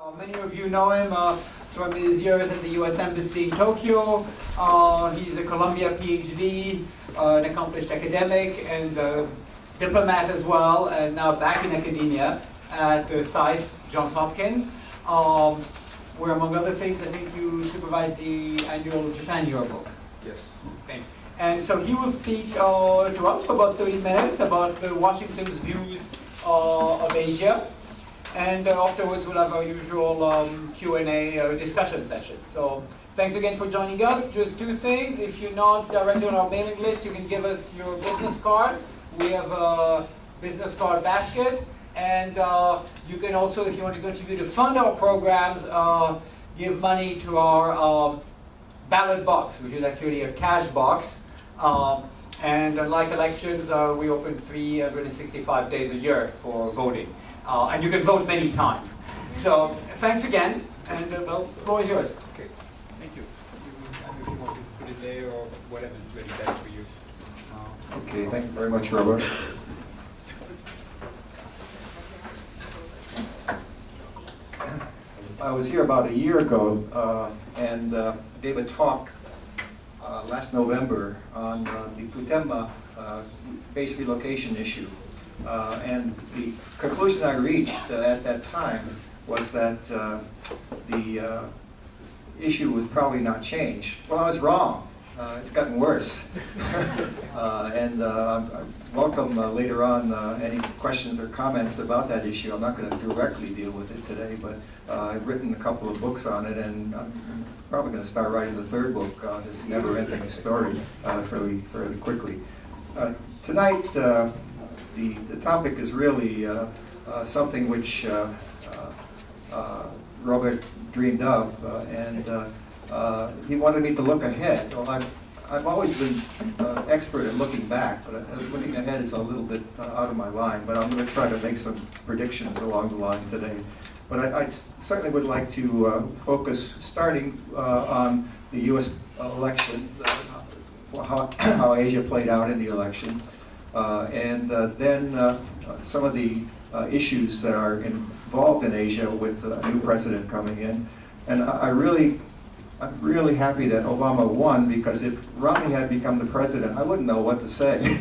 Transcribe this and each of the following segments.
Many of you know him from his years at the U.S. Embassy in Tokyo. He's a Columbia PhD, an accomplished academic and diplomat as well, and now back in academia at SAIS, Johns Hopkins, where among other things, I think you supervise the annual Japan Yearbook. Yes. Okay. And so he will speak to us for about 30 minutes about Washington's views of Asia. And afterwards, we'll have our usual Q&A discussion session. So thanks again for joining us. Just two things. If you're not directly on our mailing list, you can give us your business card. We have a business card basket. And you can also, if you want to contribute to fund our programs, give money to our ballot box, which is actually a cash box. And unlike elections, we open 365 days a year for voting. And you can vote many times. So thanks again, and well, the floor is yours. Okay, thank you. If you want to put it there or whatever is really best for you. Okay, thank you very much, Robert. I was here about a year ago and gave a talk last November on the Futenma base relocation issue. And the conclusion I reached at that time was that the issue would probably not change. Well, I was wrong. It's gotten worse. And I welcome later on any questions or comments about that issue. I'm not going to directly deal with it today, but I've written a couple of books on it, and I'm probably going to start writing the third book on this never-ending story fairly quickly. Tonight, the topic is really something which Robert dreamed of, and he wanted me to look ahead. Well, I've always been expert at looking back, but looking ahead is a little bit out of my line, but I'm going to try to make some predictions along the line today. But I certainly would like to focus, starting on the U.S. election, how Asia played out in the election, and then some of the issues that are involved in Asia with a new president coming in. And I'm really happy that Obama won, because if Romney had become the president, I wouldn't know what to say.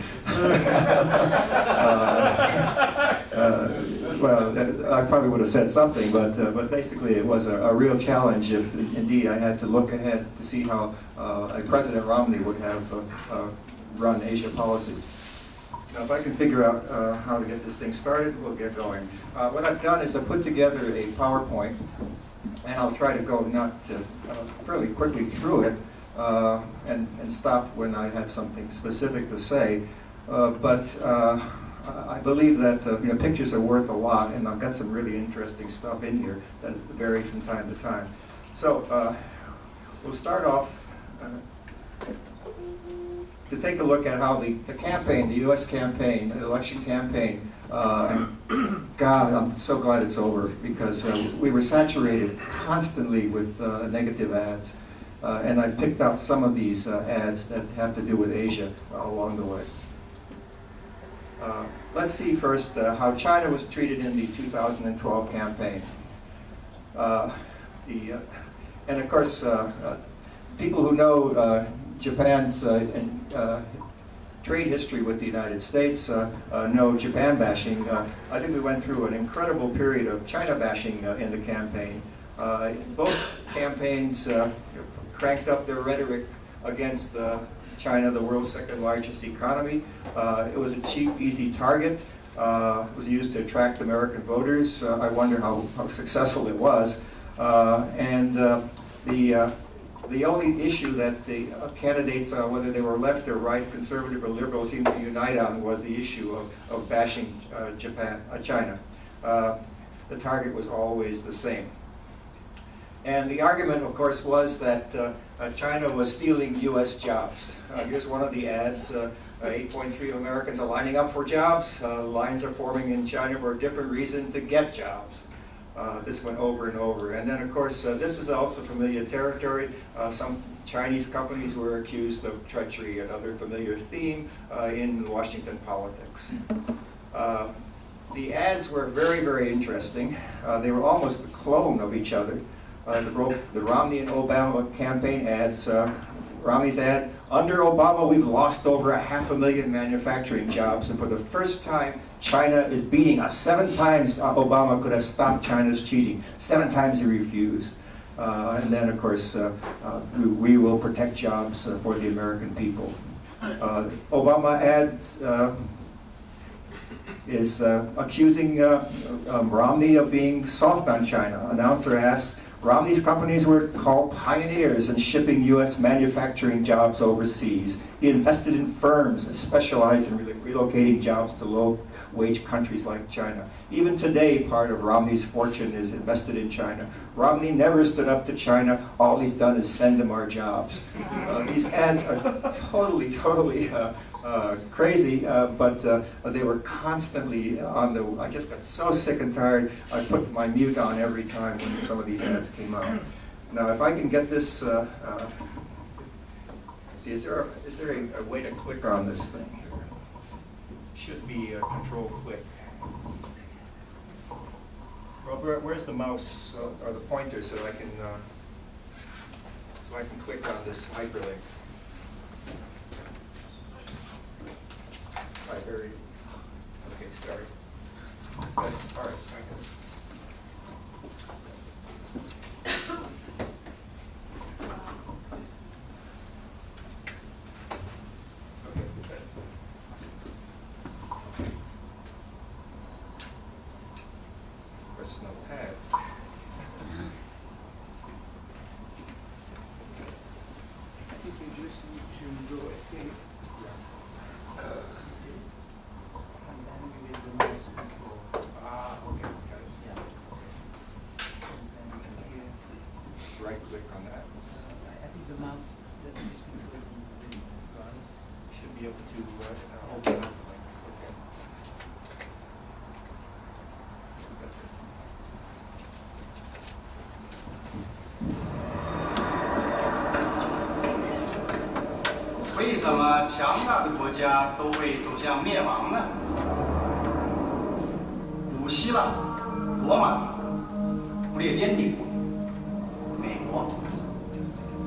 Well, I probably would have said something, but basically it was a real challenge if indeed I had to look ahead to see how President Romney would have run Asia policy. Now, if I can figure out how to get this thing started, we'll get going. What I've done is I put together a PowerPoint, and I'll try to go fairly quickly through it and stop when I have something specific to say. But I believe that pictures are worth a lot, and I've got some really interesting stuff in here that's varied from time to time. So we'll start off to take a look at how the campaign, the U.S. campaign, the election campaign, and God, I'm so glad it's over, because we were saturated constantly with negative ads. And I picked out some of these ads that have to do with Asia along the way. Let's see first how China was treated in the 2012 campaign. And of course, people who know Japan's trade history with the United States know Japan bashing. I think we went through an incredible period of China bashing in the campaign. Both campaigns cranked up their rhetoric against China, the world's second largest economy. It was a cheap, easy target. It was used to attract American voters. I wonder how successful it was. And the only issue that the candidates, whether they were left or right, conservative or liberal, seemed to unite on was the issue of bashing China. The target was always the same. And the argument, of course, was that China was stealing U.S. jobs. Here's one of the ads. 8.3 Americans are lining up for jobs. Lines are forming in China for a different reason, to get jobs. This went over and over. And then, of course, this is also familiar territory. Some Chinese companies were accused of treachery, another familiar theme in Washington politics. The ads were very, very interesting. They were almost a clone of each other. The Romney and Obama campaign ads, Romney's ad, under Obama we've lost over 500,000 manufacturing jobs, and for the first time China is beating us. 7 times Obama could have stopped China's cheating. 7 times he refused. And then, of course, we will protect jobs for the American people. Obama ads is accusing Romney of being soft on China. Announcer asks, Romney's companies were called pioneers in shipping U.S. manufacturing jobs overseas. He invested in firms that specialized in relocating jobs to low-wage countries like China. Even today, part of Romney's fortune is invested in China. Romney never stood up to China. All he's done is send them our jobs. These ads are totally crazy, but they were constantly on the. I just got so sick and tired. I put my mute on every time when some of these ads came out. Now, if I can get this, see, is there a way to click on this thing here? Should be a control click. Well, where's the mouse or the pointer so I can click on this hyperlink? Library. Okay, sorry. All right, I got it. Okay, good. Press no tab. I think you just need to go escape. And then you get the mouse control. Okay, got it. Yeah. And then here, Right click on that. I think the mouse that is controlled from the right. Should be able to open up. Okay. That's it. 为什么强大的国家都会走向灭亡呢？古希腊、罗马帝国、不列颠帝国、美国，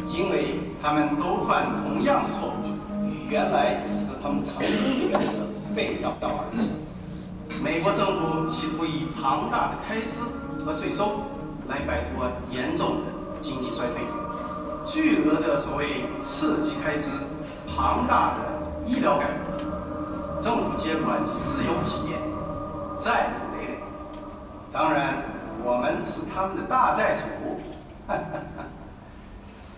因为他们都犯同样错误，原来使得他们成功的原则背道而驰。美国政府企图以庞大的开支和税收来摆脱严重的经济衰退，巨额的所谓刺激开支。 庞大的医疗改革，政府接管私有企业，债务累累。当然，我们是他们的大债主。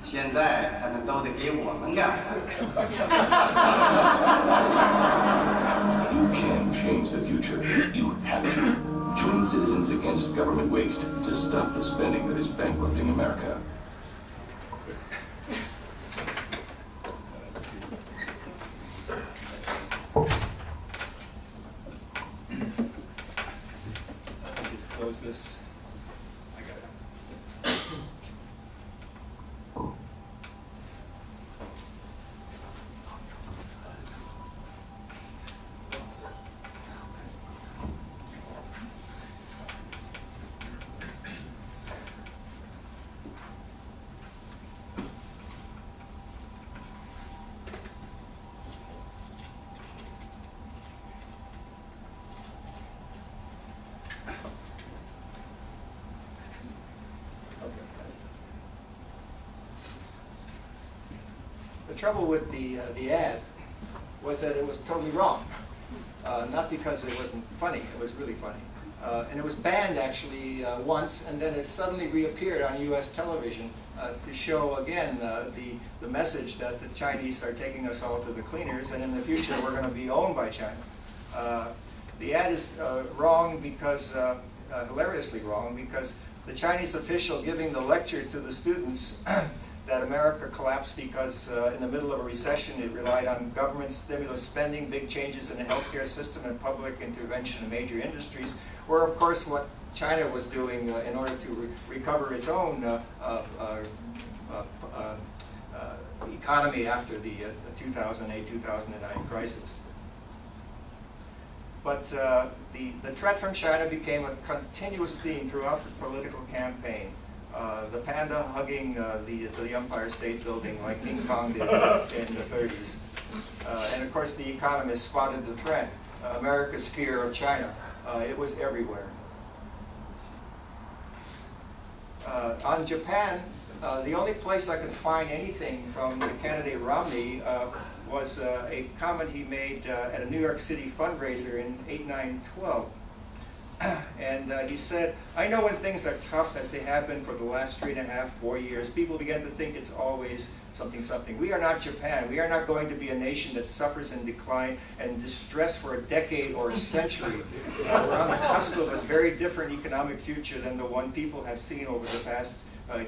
现在他们都得给我们干活。You can change the future. You have to. Join Citizens Against Government Waste to stop the spending that is bankrupting America. Just close this. I got it. The trouble with the ad was that it was totally wrong. Not because it wasn't funny, it was really funny. And it was banned actually once, and then it suddenly reappeared on US television to show again the message that the Chinese are taking us all to the cleaners, and in the future we're going to be owned by China. The ad is wrong because, hilariously wrong, because the Chinese official giving the lecture to the students that America collapsed because in the middle of a recession it relied on government stimulus spending, big changes in the healthcare system, and public intervention in major industries, were of course what China was doing in order to recover its own economy after the 2008-2009 crisis. But the threat from China became a continuous theme throughout the political campaign. The panda hugging the Empire State Building like King Kong did in the 30s. And of course the economists spotted the threat. America's fear of China. It was everywhere. On Japan, the only place I could find anything from the candidate Romney was a comment he made at a New York City fundraiser in 8/9/12. And he said, "I know when things are tough, as they have been for the last 3.5, 4 years, people begin to think it's always something, something. We are not Japan. We are not going to be a nation that suffers in decline and distress for a decade or a century. We're on the cusp of a very different economic future than the one people have seen over the past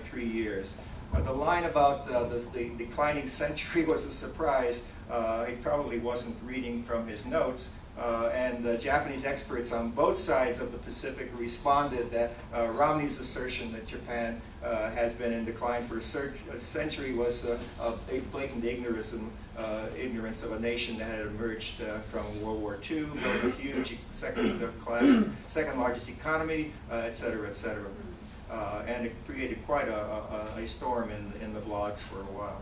3 years." The line about the declining century was a surprise. He probably wasn't reading from his notes. And Japanese experts on both sides of the Pacific responded that Romney's assertion that Japan has been in decline for a century was a blatant ignorance of a nation that had emerged from World War II, built a huge second largest economy, et cetera, et cetera. And it created quite a storm in the blogs for a while.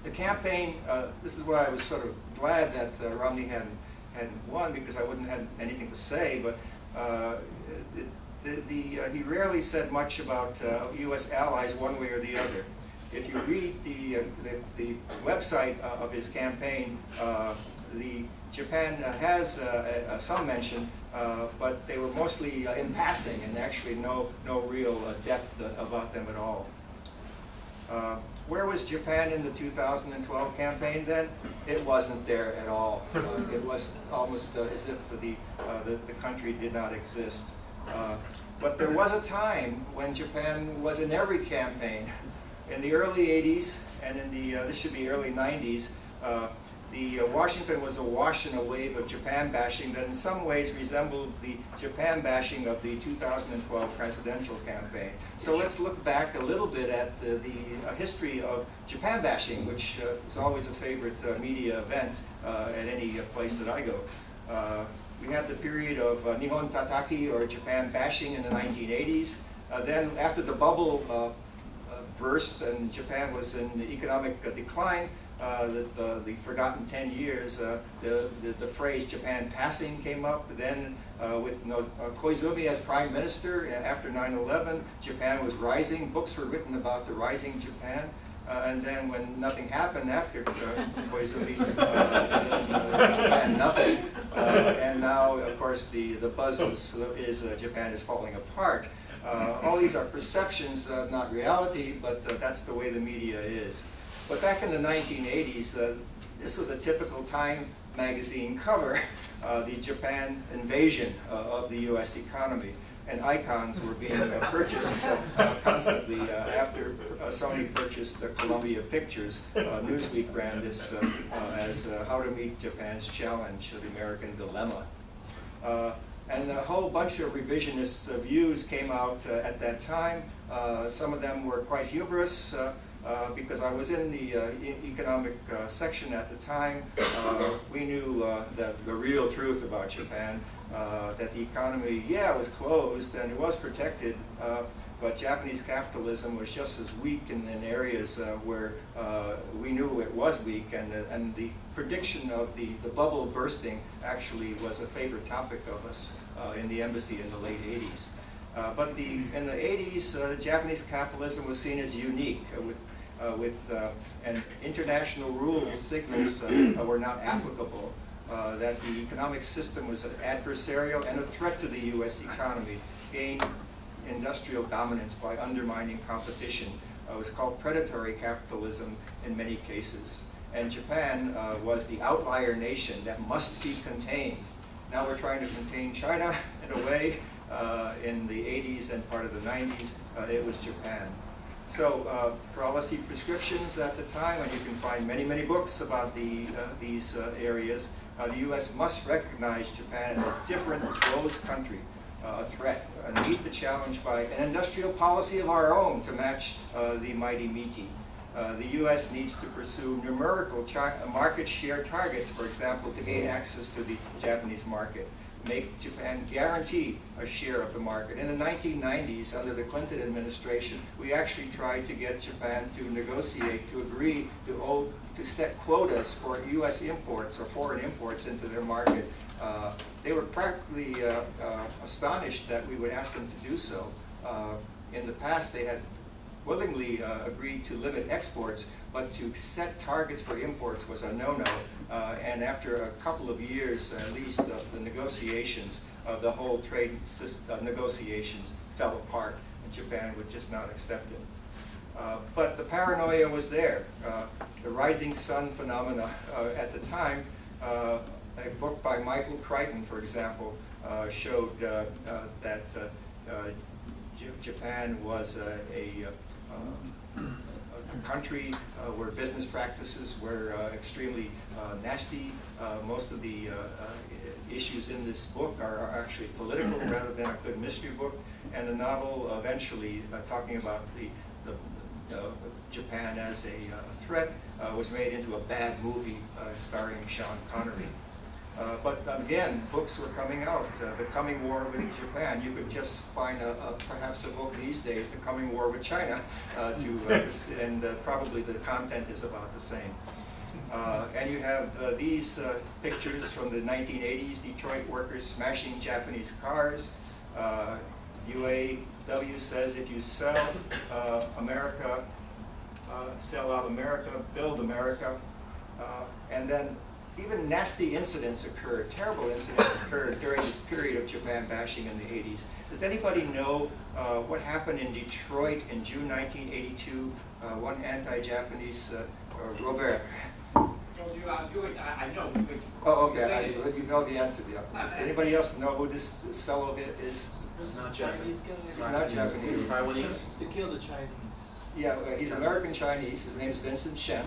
The campaign, this is why I was sort of glad that Romney hadn't won, because I wouldn't have anything to say, but he rarely said much about U.S. allies one way or the other. If you read the website of his campaign, Japan has some mention, but they were mostly in passing, and actually no real depth about them at all. Where was Japan in the 2012 campaign then? It wasn't there at all. It was almost as if the country did not exist. But there was a time when Japan was in every campaign. In the early 80s and in the, this should be early 90s, Washington was awash in a wave of Japan bashing that in some ways resembled the Japan bashing of the 2012 presidential campaign. So let's look back a little bit at the history of Japan bashing, which is always a favorite media event at any place that I go. We had the period of Nihon Tataki, or Japan bashing, in the 1980s. Then after the bubble burst and Japan was in economic decline, the forgotten 10 years, the phrase Japan passing came up. Then with Koizumi as prime minister after 9/11, Japan was rising. Books were written about the rising Japan. And then when nothing happened after Koizumi, Japan nothing. And now, of course, the buzz is Japan is falling apart. All these are perceptions, not reality, but that's the way the media is. But back in the 1980s, this was a typical Time magazine cover, the Japan invasion of the U.S. economy. And icons were being purchased constantly after Sony purchased the Columbia Pictures. Newsweek ran this as How to Meet Japan's Challenge, the American Dilemma. And a whole bunch of revisionist views came out at that time. Some of them were quite humorous. Because I was in the economic section at the time, we knew the real truth about Japan, that the economy, was closed and it was protected, but Japanese capitalism was just as weak in areas where we knew it was weak, and the prediction of the bubble bursting actually was a favorite topic of us in the embassy in the late 80s. But in the 80s, Japanese capitalism was seen as unique, and international rules, signals were not applicable, that the economic system was adversarial and a threat to the U.S. economy, gained industrial dominance by undermining competition. It was called predatory capitalism in many cases. And Japan was the outlier nation that must be contained. Now we're trying to contain China in a way. In the 80s and part of the 90s, it was Japan. So policy prescriptions at the time, and you can find many, many books about these areas. The U.S. must recognize Japan as a different, closed country, a threat, and meet the challenge by an industrial policy of our own to match the mighty Miti. The U.S. needs to pursue numerical market share targets, for example, to gain access to the Japanese market. Make Japan guarantee a share of the market. In the 1990s, under the Clinton administration, we actually tried to get Japan to negotiate, to agree to set quotas for U.S. imports or foreign imports into their market. They were practically astonished that we would ask them to do so. In the past, they had willingly agreed to limit exports, but to set targets for imports was a no-no. And after a couple of years, at least, of the negotiations, the whole trade negotiations fell apart, and Japan would just not accept it. But the paranoia was there. The rising sun phenomena at the time, a book by Michael Crichton, for example, showed that Japan was a country where business practices were extremely nasty. Most of the issues in this book are actually political rather than a good mystery book. And the novel eventually, talking about Japan as a threat, was made into a bad movie starring Sean Connery. But again, books were coming out. The Coming War with Japan. You could just find perhaps a book these days, The Coming War with China, and probably the content is about the same. And you have these pictures from the 1980s, Detroit workers smashing Japanese cars. UAW says if you sell America, sell out America, build America, and then even nasty incidents occurred, terrible incidents occurred during this period of Japan bashing in the 80s. Does anybody know what happened in Detroit in June 1982? One anti-Japanese, Robert. I know. Oh, okay. You know the answer. Yeah. Anybody else know who this fellow is? He's not Japanese. He's not Japanese. Taiwanese. They killed the Chinese. Yeah, he's American Chinese. His name is Vincent Shen.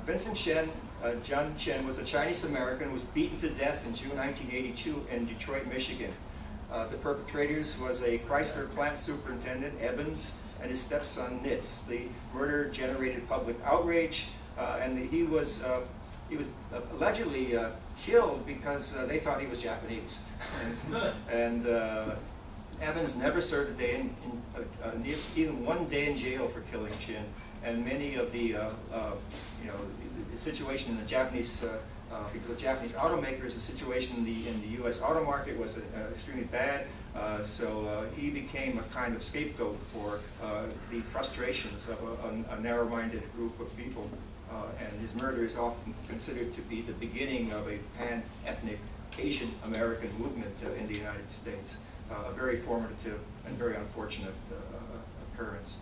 Vincent Shen, John Chen, was a Chinese American who was beaten to death in June 1982 in Detroit, Michigan. The perpetrators was a Chrysler plant superintendent, Evans, and his stepson, Nitz. The murder generated public outrage, and he was allegedly killed because they thought he was Japanese. and Evans never served a day even 1 day in jail for killing Chin. And many of the the situation in the Japanese Japanese automakers, the situation in the U.S. auto market was extremely bad. So he became a kind of scapegoat for the frustrations of a narrow-minded group of people. And his murder is often considered to be the beginning of a pan-ethnic Asian American movement in the United States. A very formative and very unfortunate occurrence.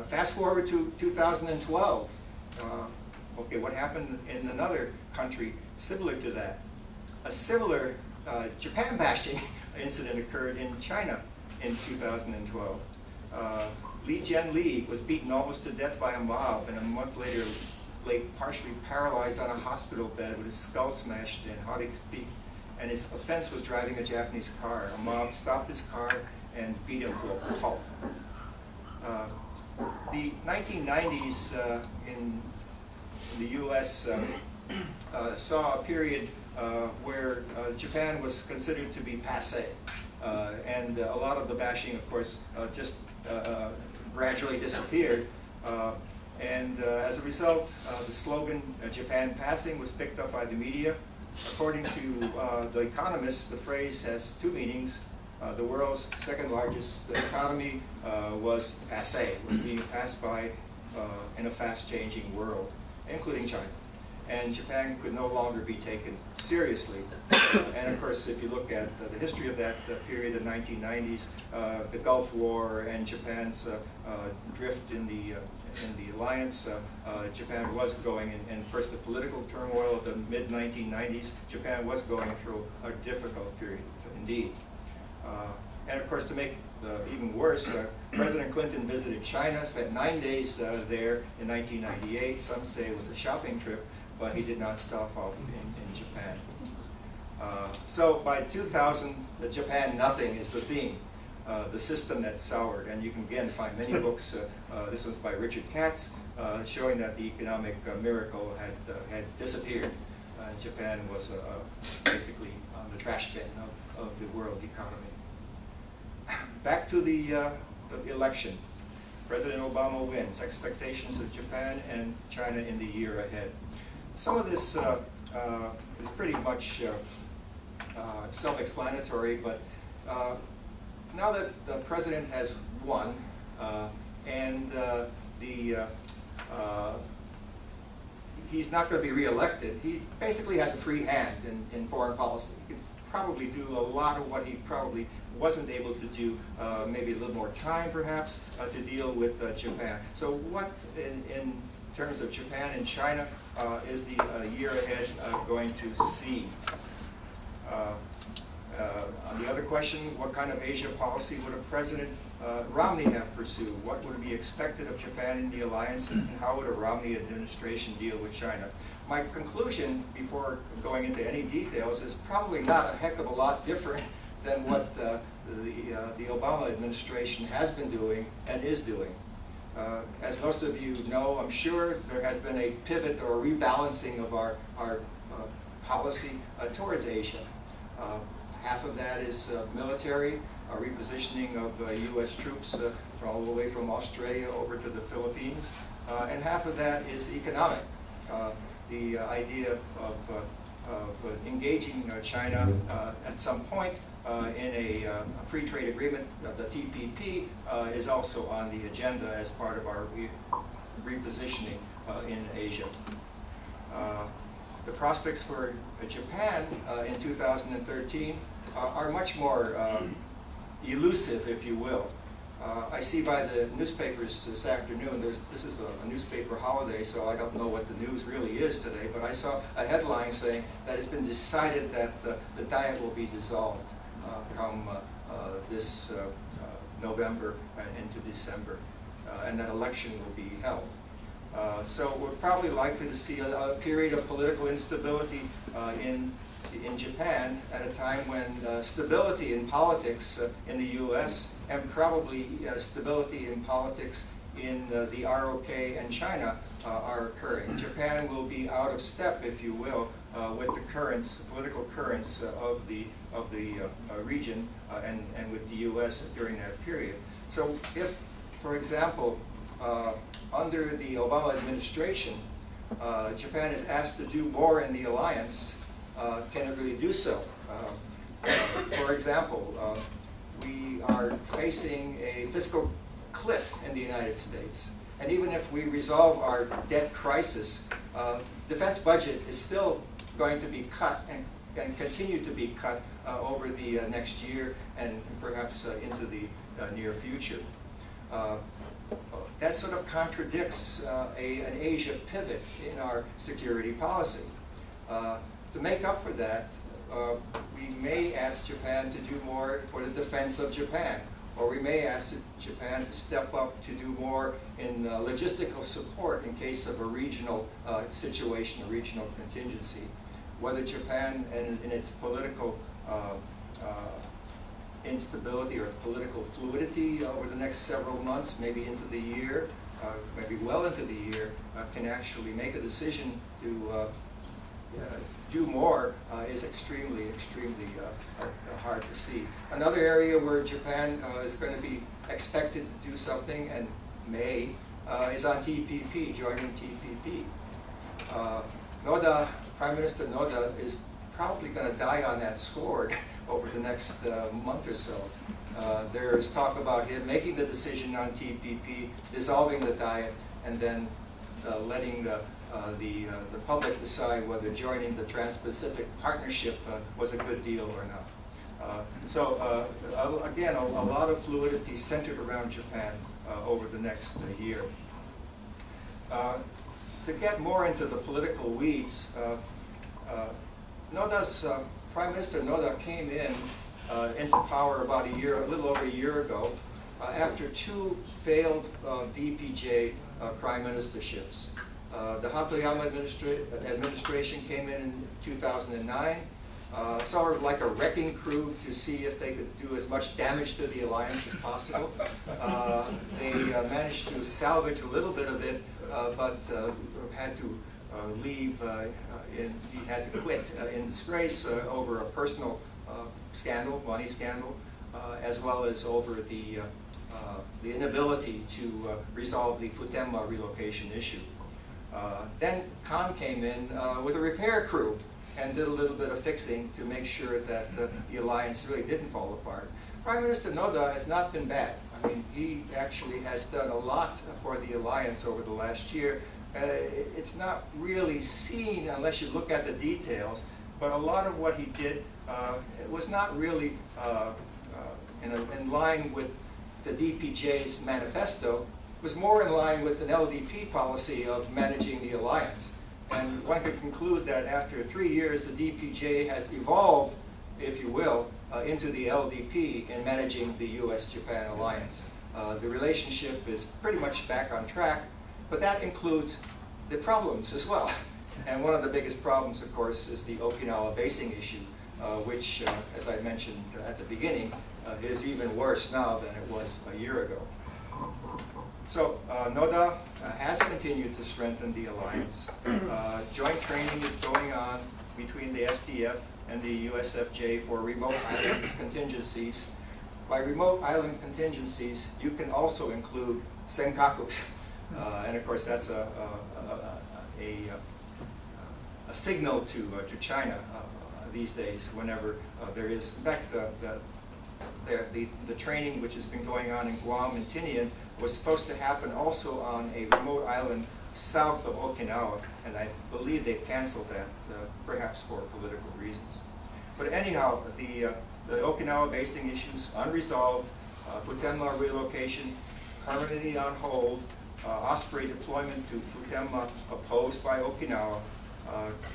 Fast forward to 2012. Okay, what happened in another country similar to that? A similar Japan bashing incident occurred in China in 2012. Li Jianli was beaten almost to death by a mob, and a month later lay partially paralyzed on a hospital bed with his skull smashed in, hard to speak. And his offense was driving a Japanese car. A mob stopped his car and beat him to a pulp. The 1990s in the U.S. Saw a period where Japan was considered to be passé. And a lot of the bashing, of course, just gradually disappeared. And as a result, the slogan, Japan passing, was picked up by the media. According to The Economist, the phrase has two meanings. The world's second largest economy was passé, was being passed by in a fast-changing world, including China. And Japan could no longer be taken seriously. And of course, if you look at the history of that period, the 1990s, the Gulf War and Japan's drift in the alliance, Japan was going, and first the political turmoil of the mid-1990s, Japan was going through a difficult period, indeed. And of course, to make even worse, President Clinton visited China, spent 9 days there in 1998. Some say it was a shopping trip, but he did not stop off in Japan. So by 2000, the Japan nothing is the theme. the system that soured. And you can again find many books. This one's by Richard Katz, showing that the economic miracle had disappeared. Japan was basically on the trash bin of the world economy. Back to the election. President Obama wins. Expectations of Japan and China in the year ahead. Some of this is pretty much self-explanatory, but now that the president has won and he's not going to be reelected, he basically has a free hand in foreign policy. He can probably do a lot of what he probably wasn't able to do, maybe a little more time perhaps, to deal with Japan. So what, in terms of Japan and China, is the year ahead going to see? On the other question, what kind of Asia policy would a President Romney have pursued? What would be expected of Japan in the alliance, and how would a Romney administration deal with China? My conclusion, before going into any details, is probably not a heck of a lot different than what the Obama administration has been doing and is doing. As most of you know, I'm sure there has been a pivot or a rebalancing of our policy towards Asia. Half of that is military, repositioning of U.S. troops all the way from Australia over to the Philippines, and half of that is economic. The idea of engaging China at some point in a free trade agreement, the TPP, is also on the agenda as part of our repositioning in Asia. The prospects for Japan in 2013 are much more elusive, if you will. I see by the newspapers this afternoon, this is a newspaper holiday, so I don't know what the news really is today, but I saw a headline saying that it's been decided that the Diet will be dissolved come this November and into December, and that election will be held. So we're probably likely to see a period of political instability in Japan at a time when stability in politics in the U.S. and probably stability in politics in the ROK and China are occurring. Japan will be out of step, if you will, with the currents, political currents of the region and with the U.S. during that period. So if, for example, under the Obama administration, Japan is asked to do more in the alliance, can it really do so? For example, we are facing a fiscal cliff in the United States. And even if we resolve our debt crisis, defense budget is still going to be cut and continue to be cut over the next year and perhaps into the near future. That sort of contradicts an Asia pivot in our security policy. To make up for that, we may ask Japan to do more for the defense of Japan, or we may ask Japan to step up to do more in logistical support in case of a regional situation, a regional contingency. Whether Japan in its political instability or political fluidity over the next several months, maybe into the year, maybe well into the year, can actually make a decision to do more is extremely hard to see. Another area where Japan is going to be expected to do something, and may, is on TPP, joining TPP. Noda, Prime Minister Noda, is probably going to die on that sword over the next month or so. There is talk about him making the decision on TPP, dissolving the Diet, and then letting the public decide whether joining the Trans-Pacific Partnership was a good deal or not. So again, a lot of fluidity centered around Japan over the next year. To get more into the political weeds, Noda's Prime Minister Noda came into power about a little over a year ago, after two failed VPJ prime ministerships. The Hatoyama administration came in 2009, sort of like a wrecking crew to see if they could do as much damage to the alliance as possible. They managed to salvage a little bit of it, but had to leave, he had to quit in disgrace over a personal scandal, money scandal, as well as over the inability to resolve the Futenma relocation issue. Then Khan came in with a repair crew and did a little bit of fixing to make sure that the alliance really didn't fall apart. Prime Minister Noda has not been bad. I mean, he actually has done a lot for the alliance over the last year. It's not really seen unless you look at the details, but a lot of what he did was not really in line with the DPJ's manifesto. It was more in line with an LDP policy of managing the alliance. And one could conclude that after 3 years, the DPJ has evolved, if you will, into the LDP in managing the US-Japan alliance. The relationship is pretty much back on track, but that includes the problems as well. And one of the biggest problems, of course, is the Okinawa basing issue, which, as I mentioned at the beginning, is even worse now than it was a year ago. So Noda has continued to strengthen the alliance. Joint training is going on between the SDF and the USFJ for remote island contingencies. By remote island contingencies, you can also include Senkakus. And of course, that's a signal to China these days whenever there is, in fact, the training which has been going on in Guam and Tinian was supposed to happen also on a remote island south of Okinawa, and I believe they canceled that, perhaps for political reasons. But anyhow, the Okinawa basing issues unresolved, Futenma relocation permanently on hold, Osprey deployment to Futenma opposed by Okinawa,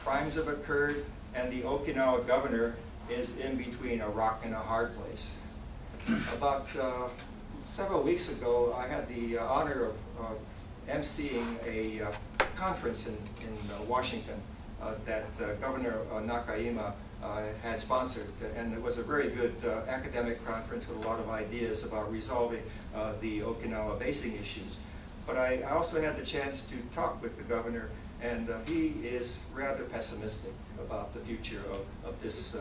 crimes have occurred, and the Okinawa governor is in between a rock and a hard place. About several weeks ago, I had the honor of emceeing a conference in Washington that Governor Nakayama had sponsored, and it was a very good academic conference with a lot of ideas about resolving the Okinawa basing issues. But I also had the chance to talk with the governor, and he is rather pessimistic about the future of this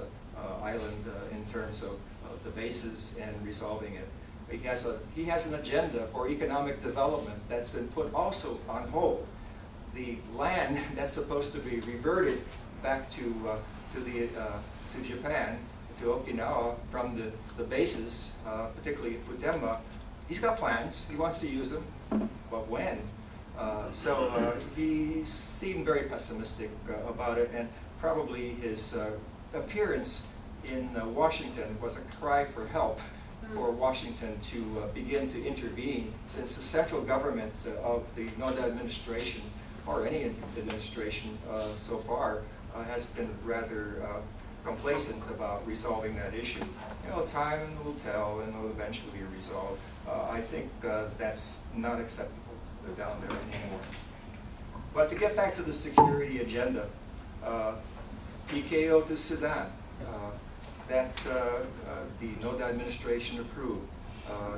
island in terms of the bases and resolving it. He has an agenda for economic development that's been put also on hold. The land that's supposed to be reverted back to Japan, to Okinawa, from the bases, particularly Futenma, he's got plans. He wants to use them, but when? So he seemed very pessimistic about it, and probably his appearance in Washington was a cry for help for Washington to begin to intervene, since the central government of the Noda administration, or any administration so far, has been rather complacent about resolving that issue. You know, time will tell, and it'll eventually be resolved. I think that's not acceptable down there anymore. But to get back to the security agenda, PKO to Sudan, that the Noda administration approved.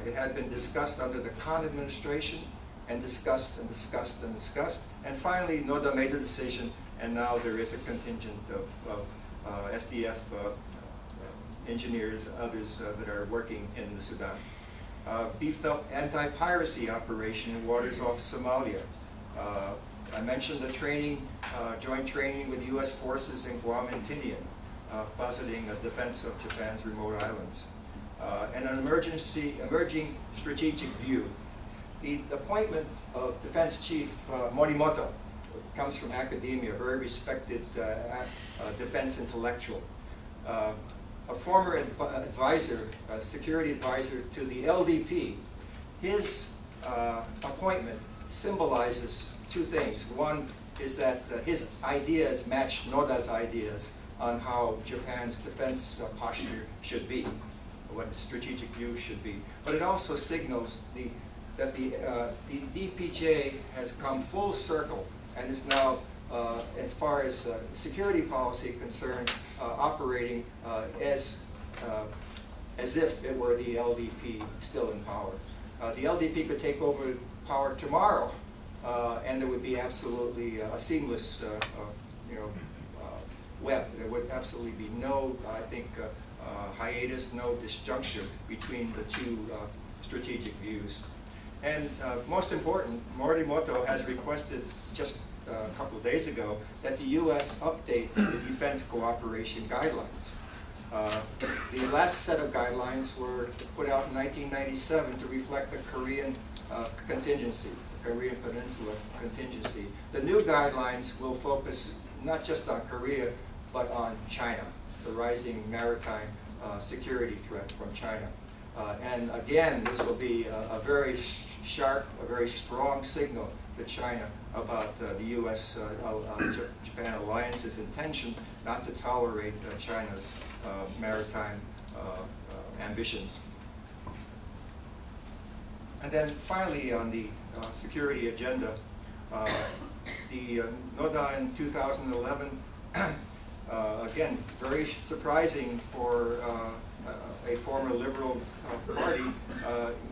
It had been discussed under the Khan administration, and discussed and discussed and discussed, and finally Noda made a decision, and now there is a contingent of SDF engineers, others that are working in the Sudan. Beefed up anti-piracy operation in waters off Somalia. I mentioned the training, joint training with U.S. forces in Guam and Tinian, positing a defense of Japan's remote islands. And an emerging strategic view. The appointment of Defense Chief Morimoto comes from academia, a very respected defense intellectual. A former advisor, security advisor to the LDP. His appointment symbolizes two things. One is that his ideas match Noda's ideas on how Japan's defense posture should be, what the strategic view should be. But it also signals that the DPJ has come full circle and is now as far as security policy concerned, operating as if it were the LDP still in power. The LDP could take over power tomorrow, and there would be absolutely a seamless, web. There would absolutely be no, I think, hiatus, no disjunction between the two strategic views. And most important, Morimoto has requested just a couple of days ago that the U.S. update the defense cooperation guidelines. The last set of guidelines were put out in 1997 to reflect the Korean contingency, the Korean Peninsula contingency. The new guidelines will focus not just on Korea, but on China, the rising maritime security threat from China. And again, this will be a very sharp, a very strong signal to China about the U.S.-Japan alliance's intention not to tolerate China's maritime ambitions. And then finally, on the security agenda, the Noda in 2011, again, very surprising for a former liberal party,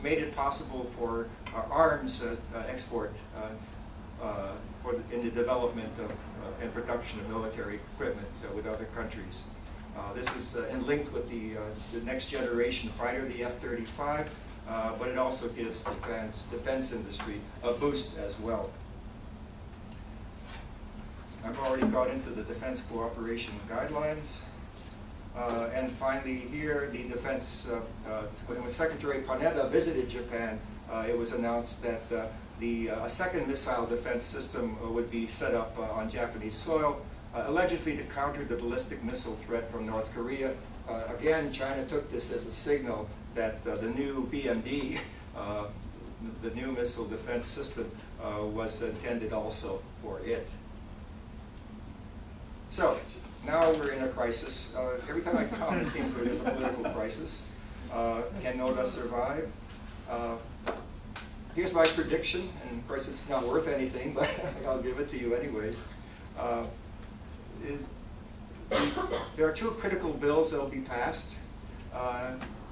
made it possible for arms export in the development of and production of military equipment with other countries. This is linked with the next generation fighter, the F-35, but it also gives defense industry a boost as well. I've already got into the defense cooperation guidelines. And finally here, the defense, when Secretary Panetta visited Japan, it was announced that a second missile defense system would be set up on Japanese soil, allegedly to counter the ballistic missile threat from North Korea. Again, China took this as a signal that the new BMD, the new missile defense system, was intended also for it. So, now we're in a crisis. Every time I come, it seems like there's a political crisis. Can Noda survive? Here's my prediction, and of course it's not worth anything, but I'll give it to you anyways. There are two critical bills that will be passed,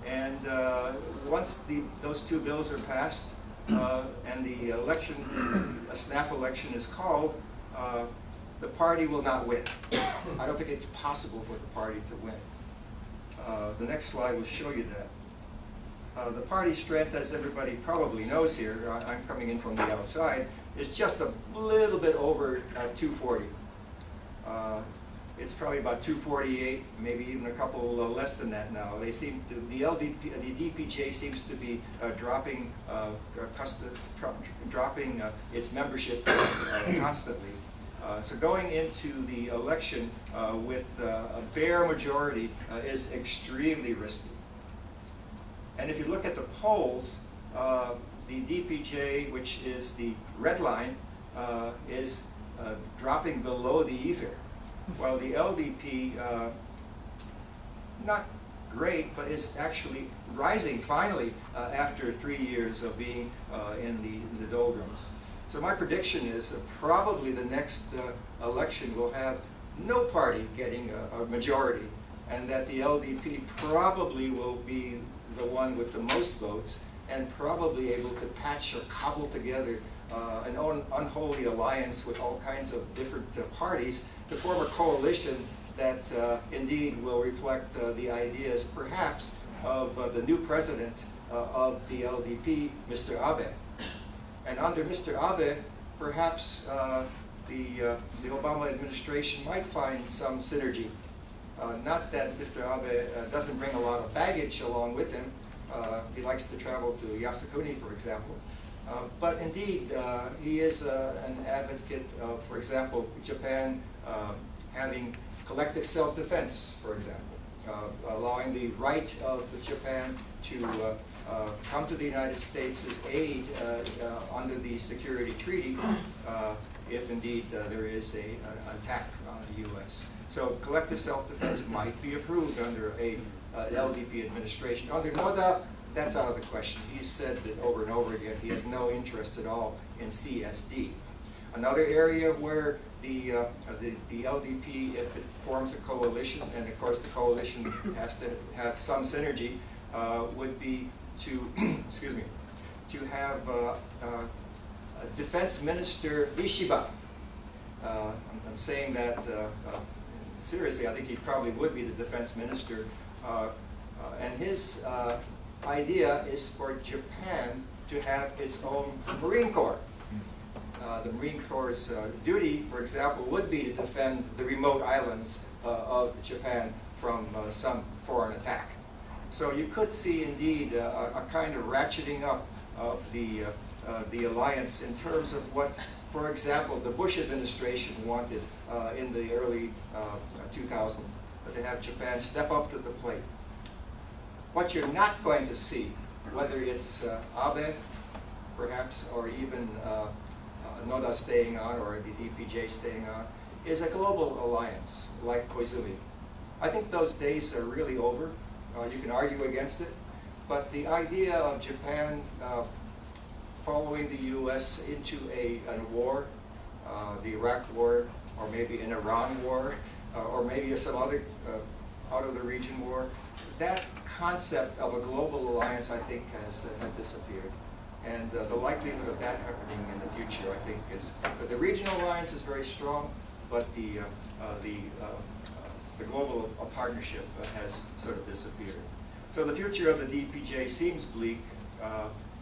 and once those two bills are passed and the election, a snap election is called, the party will not win. I don't think it's possible for the party to win. The next slide will show you that. The party strength, as everybody probably knows here, I'm coming in from the outside, is just a little bit over 240. It's probably about 248, maybe even a couple less than that now. They seem to, the DPJ seems to be dropping its membership constantly. So going into the election with a bare majority is extremely risky. And if you look at the polls, the DPJ, which is the red line, is dropping below the ether, while the LDP, not great, but is actually rising finally after 3 years of being in the doldrums. So my prediction is probably the next election will have no party getting a majority, and that the LDP probably will be the one with the most votes and probably able to patch or cobble together an unholy alliance with all kinds of different parties to form a coalition that indeed will reflect the ideas perhaps of the new president of the LDP, Mr. Abe. And under Mr. Abe, perhaps the Obama administration might find some synergy. Not that Mr. Abe doesn't bring a lot of baggage along with him. He likes to travel to Yasukuni, for example. But indeed, he is an advocate of, for example, Japan having collective self-defense, for example, allowing the right of Japan to come to the United States' aid under the security treaty if indeed there is an attack on the U.S. So collective self-defense might be approved under an LDP administration. Under Noda, that's out of the question. He's said that over and over again he has no interest at all in CSD. Another area where the LDP, if it forms a coalition, and of course the coalition has to have some synergy, would be to, excuse me, to have Defense Minister Ishiba. I'm saying that seriously. I think he probably would be the defense minister. And his idea is for Japan to have its own Marine Corps. The Marine Corps' duty, for example, would be to defend the remote islands of Japan from some foreign attack. So you could see indeed a kind of ratcheting up of the alliance in terms of what, for example, the Bush administration wanted in the early 2000s, to have Japan step up to the plate. What you're not going to see, whether it's Abe, perhaps, or even Noda staying on, or the DPJ staying on, is a global alliance like Koizumi. I think those days are really over. You can argue against it, but the idea of Japan following the U.S. into a war, the Iraq War, or maybe an Iran war, or maybe some other out-of-the-region war, that concept of a global alliance, I think, has disappeared. And the likelihood of that happening in the future, I think, is the regional alliance is very strong, but the global partnership has sort of disappeared. So the future of the DPJ seems bleak,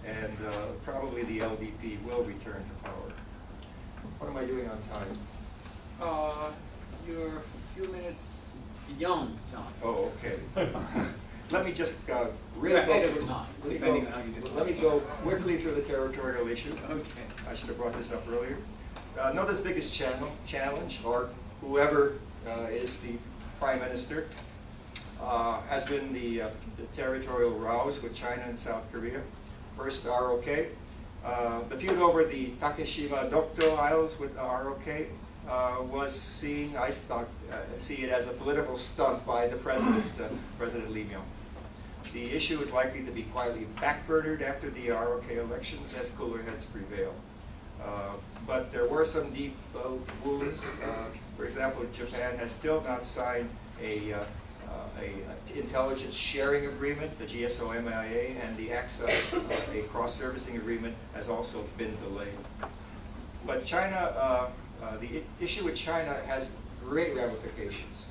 and probably the LDP will return to power. What am I doing on time? You're a few minutes beyond time. Oh, okay. Let me just really Ahead go of through, time, let me depending go- on how you do it. let me go quickly through the territorial issue. Okay. I should have brought this up earlier. Noda's biggest challenge, or whoever is the prime minister, has been the territorial rows with China and South Korea. First, ROK. The feud over the Takeshima Dokdo Isles with ROK was seen, I see it as a political stunt by the president, President Lee Myung. The issue is likely to be quietly backburnered after the ROK elections as cooler heads prevail. But there were some deep wounds. For example, Japan has still not signed a intelligence sharing agreement, the GSO-MIA, and the AXA, a cross-servicing agreement, has also been delayed. But China, the issue with China has great ramifications.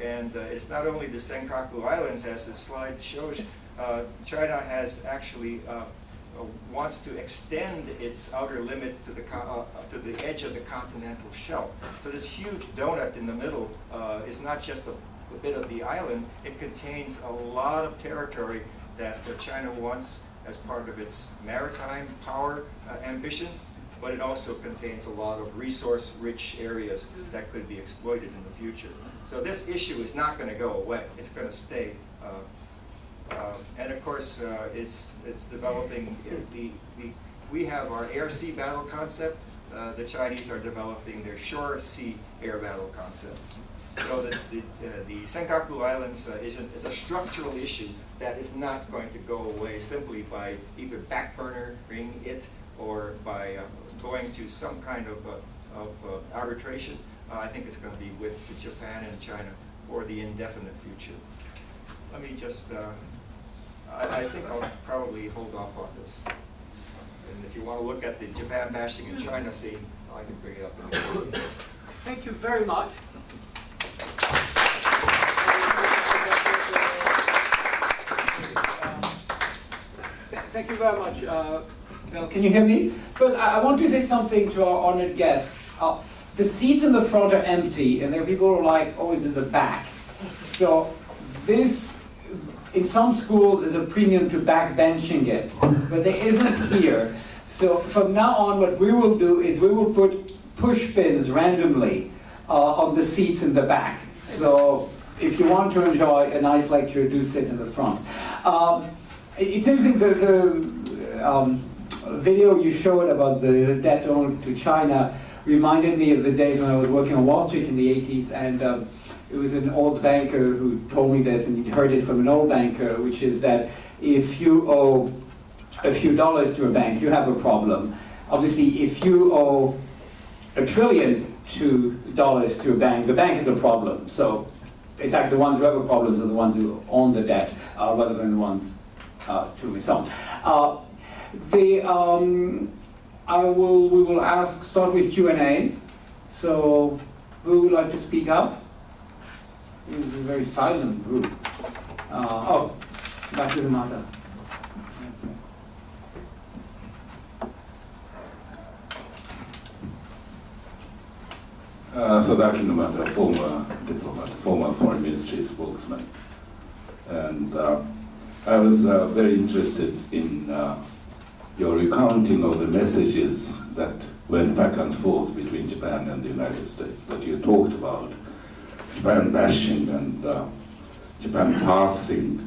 And it's not only the Senkaku Islands, as this slide shows. China has actually wants to extend its outer limit to the edge of the continental shelf. So this huge donut in the middle is not just a bit of the island. It contains a lot of territory that China wants as part of its maritime power ambition, but it also contains a lot of resource-rich areas that could be exploited in the future. So this issue is not going to go away. It's going to stay. And of course, it's developing. We have our air-sea battle concept. The Chinese are developing their shore-sea air battle concept. So the Senkaku Islands is a structural issue that is not going to go away simply by either backburnering it or by going to some kind of arbitration. I think it's going to be with Japan and China for the indefinite future. Let me just, I think I'll probably hold off on this. And if you want to look at the Japan bashing and China scene, I can bring it up in the meeting. Thank you very much. Thank you very much, Bill. Can you hear me? First, I want to say something to our honored guests. The seats in the front are empty, and there are people who are like always in the back. So this, in some schools, there's a premium to backbenching it, but there isn't here. So from now on, what we will do is we will put push pins randomly on the seats in the back. So if you want to enjoy a nice lecture, do sit in the front. It's interesting, the video you showed about the debt owed to China reminded me of the days when I was working on Wall Street in the 80s, and it was an old banker who told me this, and he'd heard it from an old banker, which is that if you owe a few dollars to a bank, you have a problem. Obviously, if you owe $1 trillion to a bank, the bank is a problem. So, in fact, the ones who have a problems are the ones who own the debt, rather than the ones to its own. We will start with Q&A. So, who would like to speak up? It was a very silent group. Dr. Numata. So Dr. Numata, former diplomat, former foreign ministry spokesman. And I was very interested in your recounting of the messages that went back and forth between Japan and the United States, that you talked about Japan bashing and Japan passing,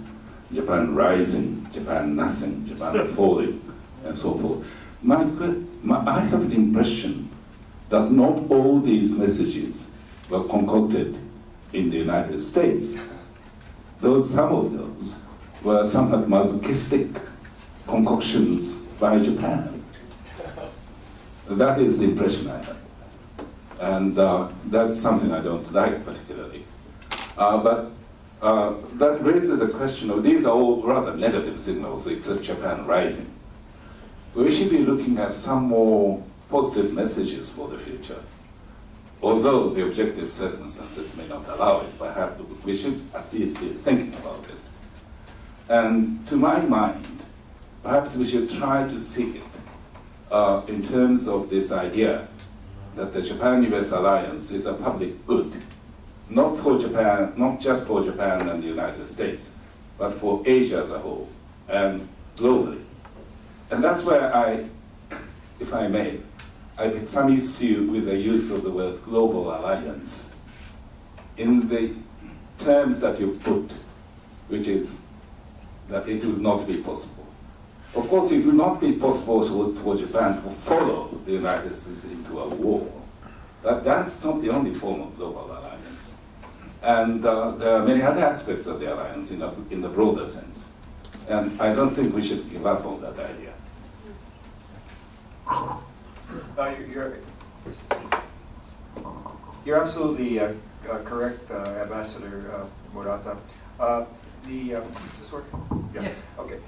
Japan rising, Japan nothing, Japan falling, and so forth. I have the impression that not all these messages were concocted in the United States. Some of those were somewhat masochistic concoctions by Japan. That is the impression I have. And that's something I don't like particularly. But that raises the question of, these are all rather negative signals, except Japan rising. We should be looking at some more positive messages for the future. Although the objective circumstances may not allow it, perhaps we should at least be thinking about it. And to my mind, perhaps we should try to seek it in terms of this idea that the Japan-US alliance is a public good, not for Japan, not just for Japan and the United States, but for Asia as a whole and globally. And that's where I, if I may, I take some issue with the use of the word global alliance in the terms that you put, which is that it would not be possible. Of course, it would not be possible for Japan to follow the United States into a war. But that's not the only form of global alliance. And there are many other aspects of the alliance in the broader sense. And I don't think we should give up on that idea. You're absolutely correct, Ambassador Murata. Is this working? Yeah. Yes. Okay.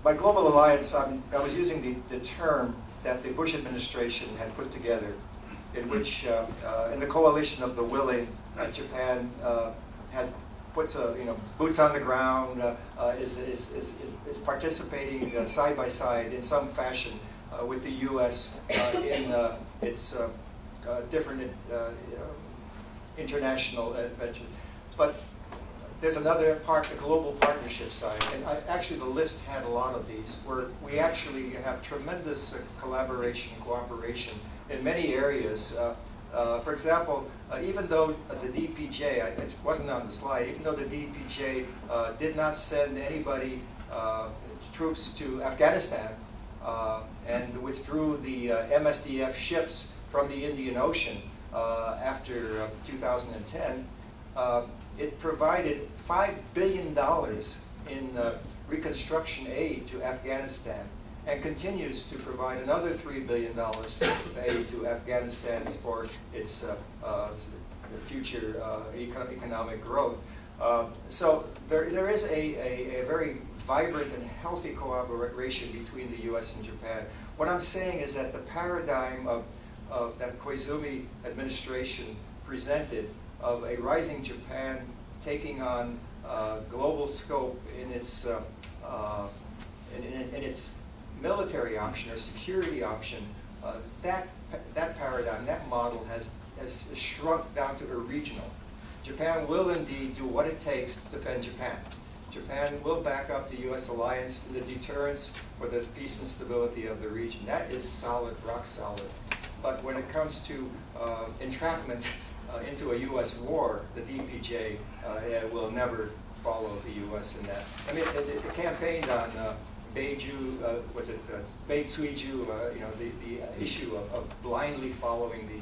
By global alliance, I was using the term that the Bush administration had put together, in which, in the coalition of the willing, Japan puts boots on the ground, is participating side by side in some fashion with the U.S. in its different international ventures. But there's another part, the global partnership side, and actually the list had a lot of these, where we actually have tremendous collaboration, cooperation in many areas. For example, even though the DPJ, it wasn't on the slide, even though the DPJ did not send anybody, troops to Afghanistan, and withdrew the MSDF ships from the Indian Ocean after 2010, it provided $5 billion in reconstruction aid to Afghanistan, and continues to provide another $3 billion aid to Afghanistan for its future economic growth. So there is a very vibrant and healthy collaboration between the U.S. and Japan. What I'm saying is that the paradigm of that Koizumi administration presented of a rising Japan taking on global scope in its military option or security option, that paradigm, that model has shrunk down to a regional. Japan will indeed do what it takes to defend Japan. Japan will back up the U.S. alliance in the deterrence for the peace and stability of the region. That is solid, rock solid. But when it comes to entrapment into a U.S. war, the DPJ will never follow the U.S. in that. I mean, it campaigned on Beiju, Beitsuiju, the issue of blindly following the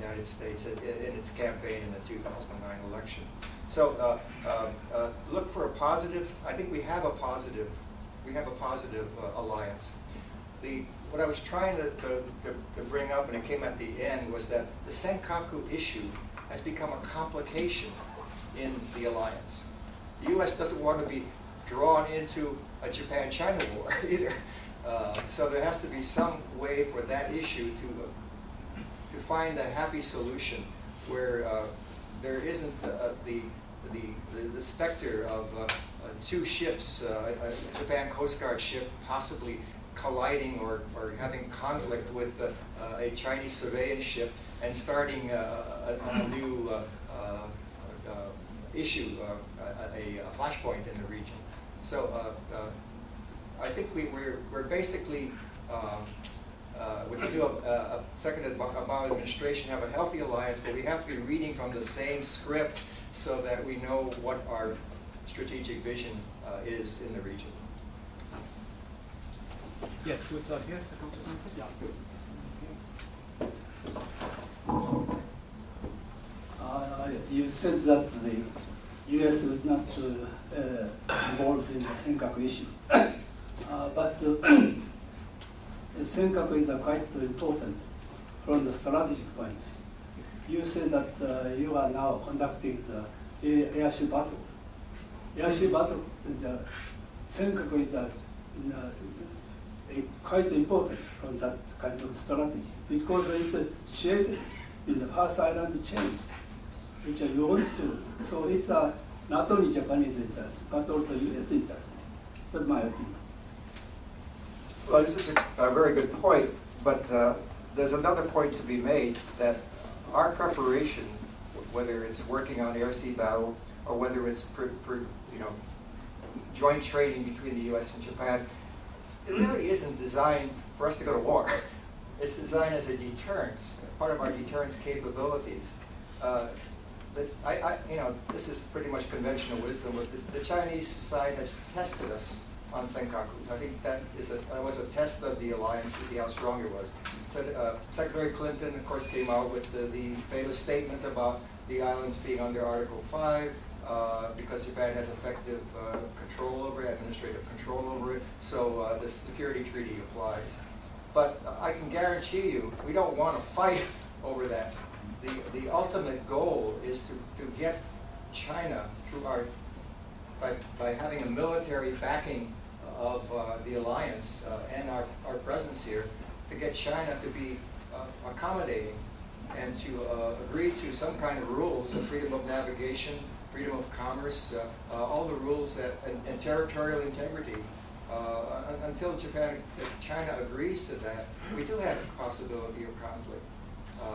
United States in its campaign in the 2009 election. So look for a positive. I think we have a positive alliance. what I was trying to bring up, and it came at the end, was that the Senkaku issue has become a complication in the alliance. The U.S. doesn't want to be drawn into a Japan-China war either. So there has to be some way for that issue to find a happy solution where there isn't the specter of two ships, a Japan Coast Guard ship possibly colliding or having conflict with a Chinese surveillance ship and starting a new issue, a flashpoint in the region. So I think we're basically, we can do a second Obama administration, have a healthy alliance, but we have to be reading from the same script so that we know what our strategic vision is in the region. Yes, we'll start here. Senkaku-sensei. You said that the U.S. would not involved in the Senkaku issue, but Senkaku is quite important from the strategic point. You said that you are now conducting the airship battle. Airship battle, the Senkaku is quite important from that kind of strategy because it's situated in the First Island chain, which you want to. So it's not only Japanese interest, but also U.S. interest. That's my opinion. Well, this is a very good point, but there's another point to be made that our preparation, whether it's working on air-sea battle or whether it's joint training between the U.S. and Japan, it really isn't designed for us to go to war. It's designed as a deterrence, part of our deterrence capabilities. This is pretty much conventional wisdom, but the Chinese side has tested us on Senkaku. I think that was a test of the alliance to see how strong it was. So Secretary Clinton, of course, came out with the famous statement about the islands being under Article 5 because Japan has effective control over it, administrative control over it, so the security treaty applies. But I can guarantee you, we don't want to fight over that. The ultimate goal is to get China through by having a military backing of the alliance and our presence here, to get China to be accommodating and to agree to some kind of rules of freedom of navigation, freedom of commerce, all the rules that, and territorial integrity. Until China agrees to that, we do have a possibility of conflict.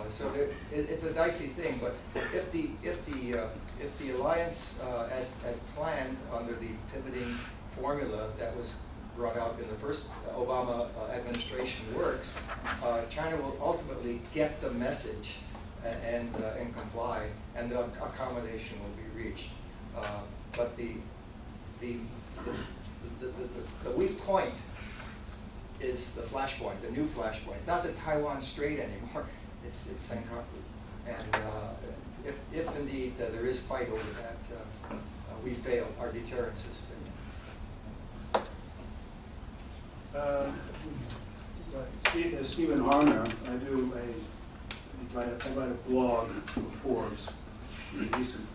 So it's a dicey thing, but if the alliance, as planned under the pivoting formula that was brought out in the first Obama administration works, China will ultimately get the message and comply, and the accommodation will be reached. But the weak point is the flashpoint, the new flashpoint. It's not the Taiwan Strait anymore. It's Senkaku, and if indeed there is fight over that, we fail. Our deterrence has failed. Stephen Harner, I write a blog for Forbes. In recent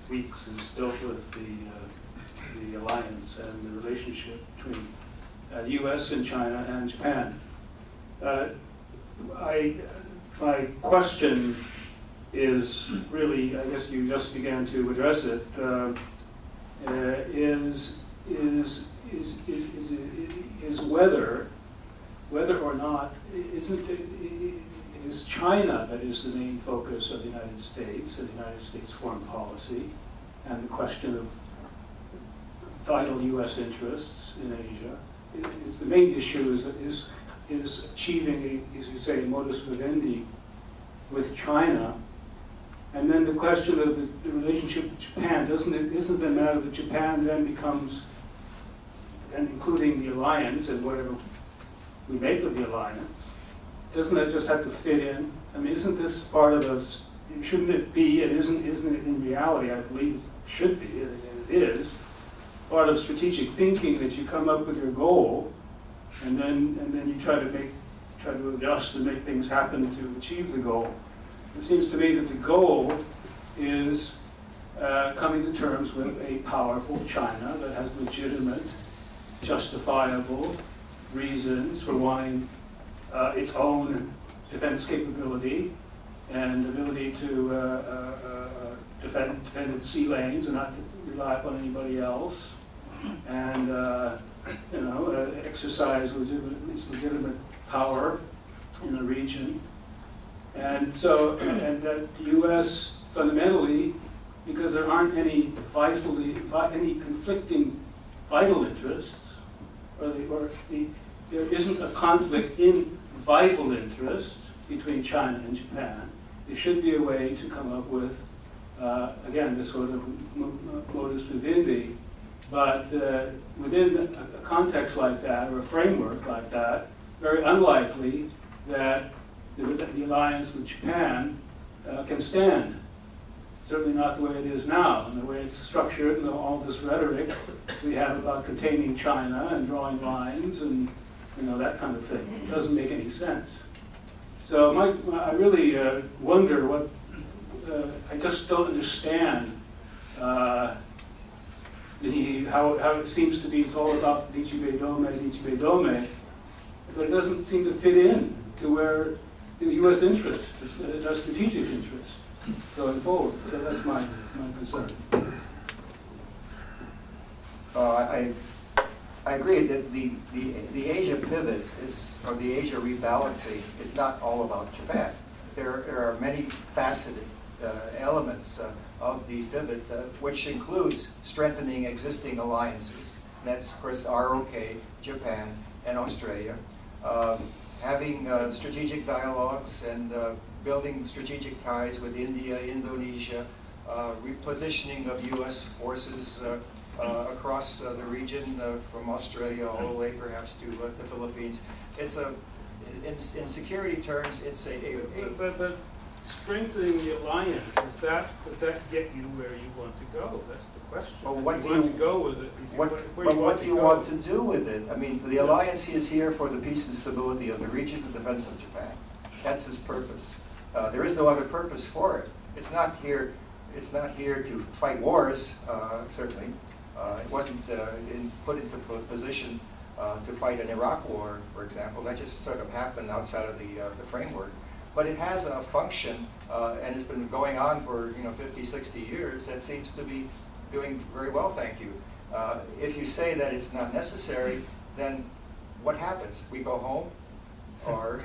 weeks has dealt with the alliance and the relationship between the U.S. and China and Japan. My question is really, I guess you just began to address it, is whether or not, it is China that is the main focus of the United States and the United States foreign policy, and the question of vital U.S. interests in Asia. It's the main issue is achieving, as you say, modus vivendi with China, and then the question of the relationship with Japan. Isn't it a matter that Japan then becomes, and including the alliance and whatever we make of the alliance, doesn't that just have to fit in? I mean, isn't this part of us? Shouldn't it be? It isn't it in reality? I believe it should be, and it is part of strategic thinking that you come up with your goal. And then you try to make try to adjust and make things happen to achieve the goal. It seems to me that the goal is coming to terms with a powerful China that has legitimate, justifiable reasons for wanting its own defense capability and ability to defend its sea lanes and not rely upon anybody else, and exercise its legitimate power in the region. And so, and that the U.S. fundamentally, because there aren't any conflicting vital interests, there isn't a conflict in vital interest between China and Japan, there should be a way to come up with, again, this sort of modus vivendi, but within a context like that, or a framework like that, very unlikely that the alliance with Japan can stand. Certainly not the way it is now, and the way it's structured, and all this rhetoric we have about containing China and drawing lines and that kind of thing. It doesn't make any sense. So I really wonder what, I just don't understand how it seems to be it's all about Nichibei Dome, but it doesn't seem to fit in to where the U.S. interest, our strategic interest going forward. So that's my concern. I agree that the Asia pivot is, or the Asia rebalancing is not all about Japan. There are many faceted elements of the pivot, which includes strengthening existing alliances. And that's, of course, ROK, Japan, and Australia. Having strategic dialogues and building strategic ties with India, Indonesia, repositioning of U.S. forces across the region, from Australia all the way perhaps to the Philippines. It's in security terms, it's But strengthening the alliance, does that get you where you want to go? That's the question. Well, what do you want to go with it? What do you want to do with it? I mean, the alliance is here for the peace and stability of the region, the defense of Japan. That's its purpose. There is no other purpose for it. It's not here to fight wars, certainly. It wasn't put into position to fight an Iraq war, for example. That just sort of happened outside of the framework. But it has a function, and it's been going on for 50, 60 years. That seems to be doing very well, thank you. If you say that it's not necessary, then what happens? We go home, or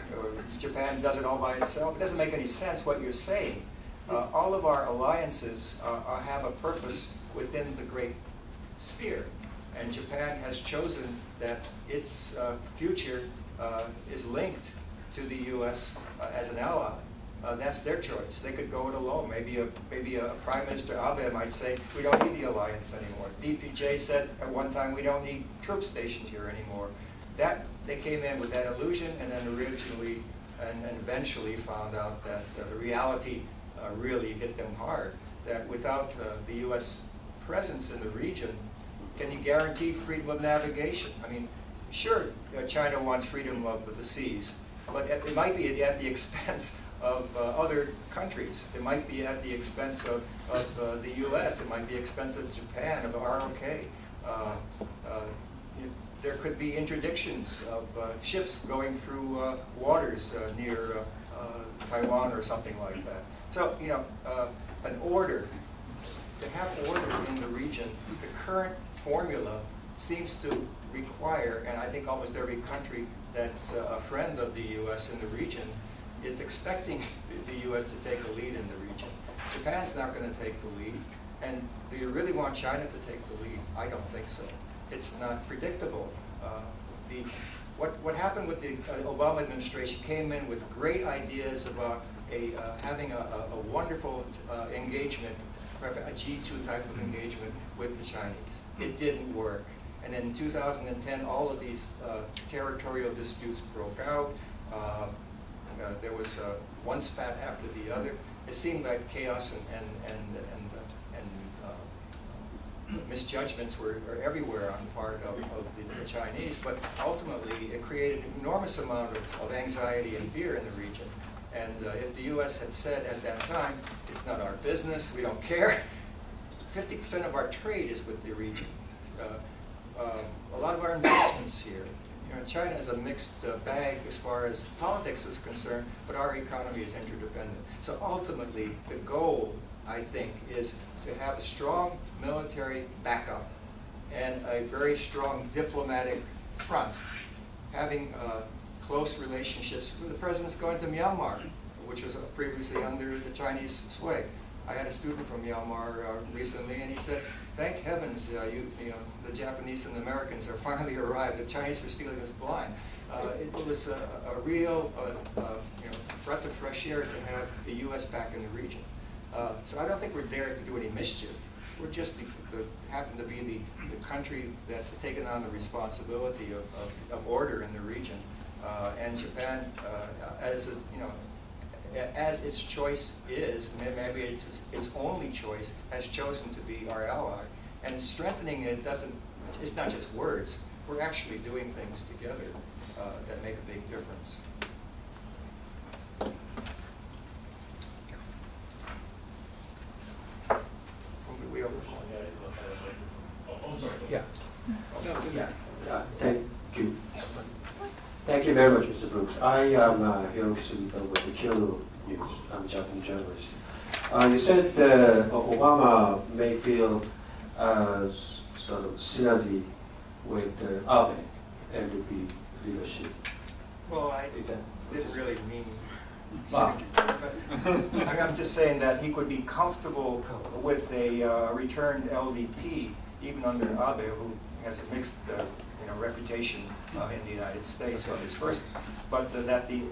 Japan does it all by itself? It doesn't make any sense what you're saying. All of our alliances have a purpose within the great sphere, and Japan has chosen that its future is linked to the U.S. As an ally. That's their choice. They could go it alone. Maybe a Prime Minister Abe might say, we don't need the alliance anymore. DPJ said at one time, we don't need troops stationed here anymore. They came in with that illusion, and then originally and eventually found out that the reality really hit them hard, that without the U.S. presence in the region, can you guarantee freedom of navigation? I mean, sure, China wants freedom of the seas, but it might be at the expense of other countries. It might be at the expense of the U.S. It might be expensive of Japan, of ROK. There could be interdictions of ships going through waters near Taiwan or something like that. So, an order, to have order in the region, the current formula seems to require, and I think almost every country that's a friend of the U.S. in the region is expecting the U.S. to take a lead in the region. Japan's not going to take the lead, and do you really want China to take the lead? I don't think so. It's not predictable. What happened with the Obama administration came in with great ideas about having a wonderful engagement, a G2 type of engagement with the Chinese. It didn't work. And in 2010, all of these territorial disputes broke out. There was one spat after the other. It seemed like chaos and misjudgments were everywhere on the part of the Chinese, but ultimately it created an enormous amount of anxiety and fear in the region. And if the U.S. had said at that time, it's not our business, we don't care, 50% of our trade is with the region. A lot of our investments here. You know, China is a mixed bag as far as politics is concerned, but our economy is interdependent. So ultimately, the goal, I think, is to have a strong military backup and a very strong diplomatic front, having close relationships. The president's going to Myanmar, which was previously under the Chinese sway. I had a student from Myanmar recently, and he said, "Thank heavens, you know, the Japanese and the Americans are finally arrived. The Chinese were stealing us blind." It was a real you know, breath of fresh air to have the U.S. back in the region. So I don't think we're there to do any mischief. We're just happen to be the country that's taken on the responsibility of order in the region. And Japan, you know, as its choice is, maybe its only choice, has chosen to be our ally. And strengthening it it's not just words. We're actually doing things together that make a big difference. Yeah. Thank you. Thank you very much, Mr. Brooks. I am Hiroki Sugita with the Kyoto News. I'm a Japanese journalist. You said Obama may feel sort of synergy with Abe LDP leadership. Well, I didn't really mean Ah. I'm just saying that he could be comfortable with a returned LDP, even under Abe, who has a mixed you know, reputation in the United States on his first. But that the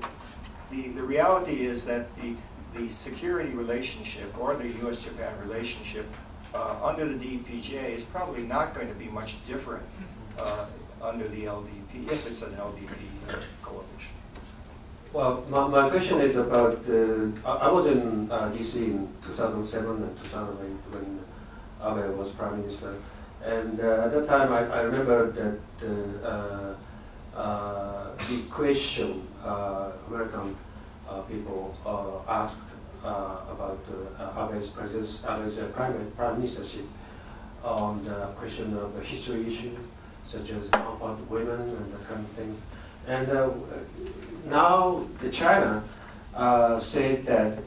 reality is that the security relationship or the U.S.-Japan relationship under the DPJ is probably not going to be much different under the LDP, if it's an LDP coalition. Well, my question is about I was in D.C. in 2007 and 2008 when Abe was Prime Minister. And at that time, I remember that the question American people asked about Abe's presence, Abe's prime ministership, on the question of the history issue, such as comfort of women and that kind of thing. And now the China said that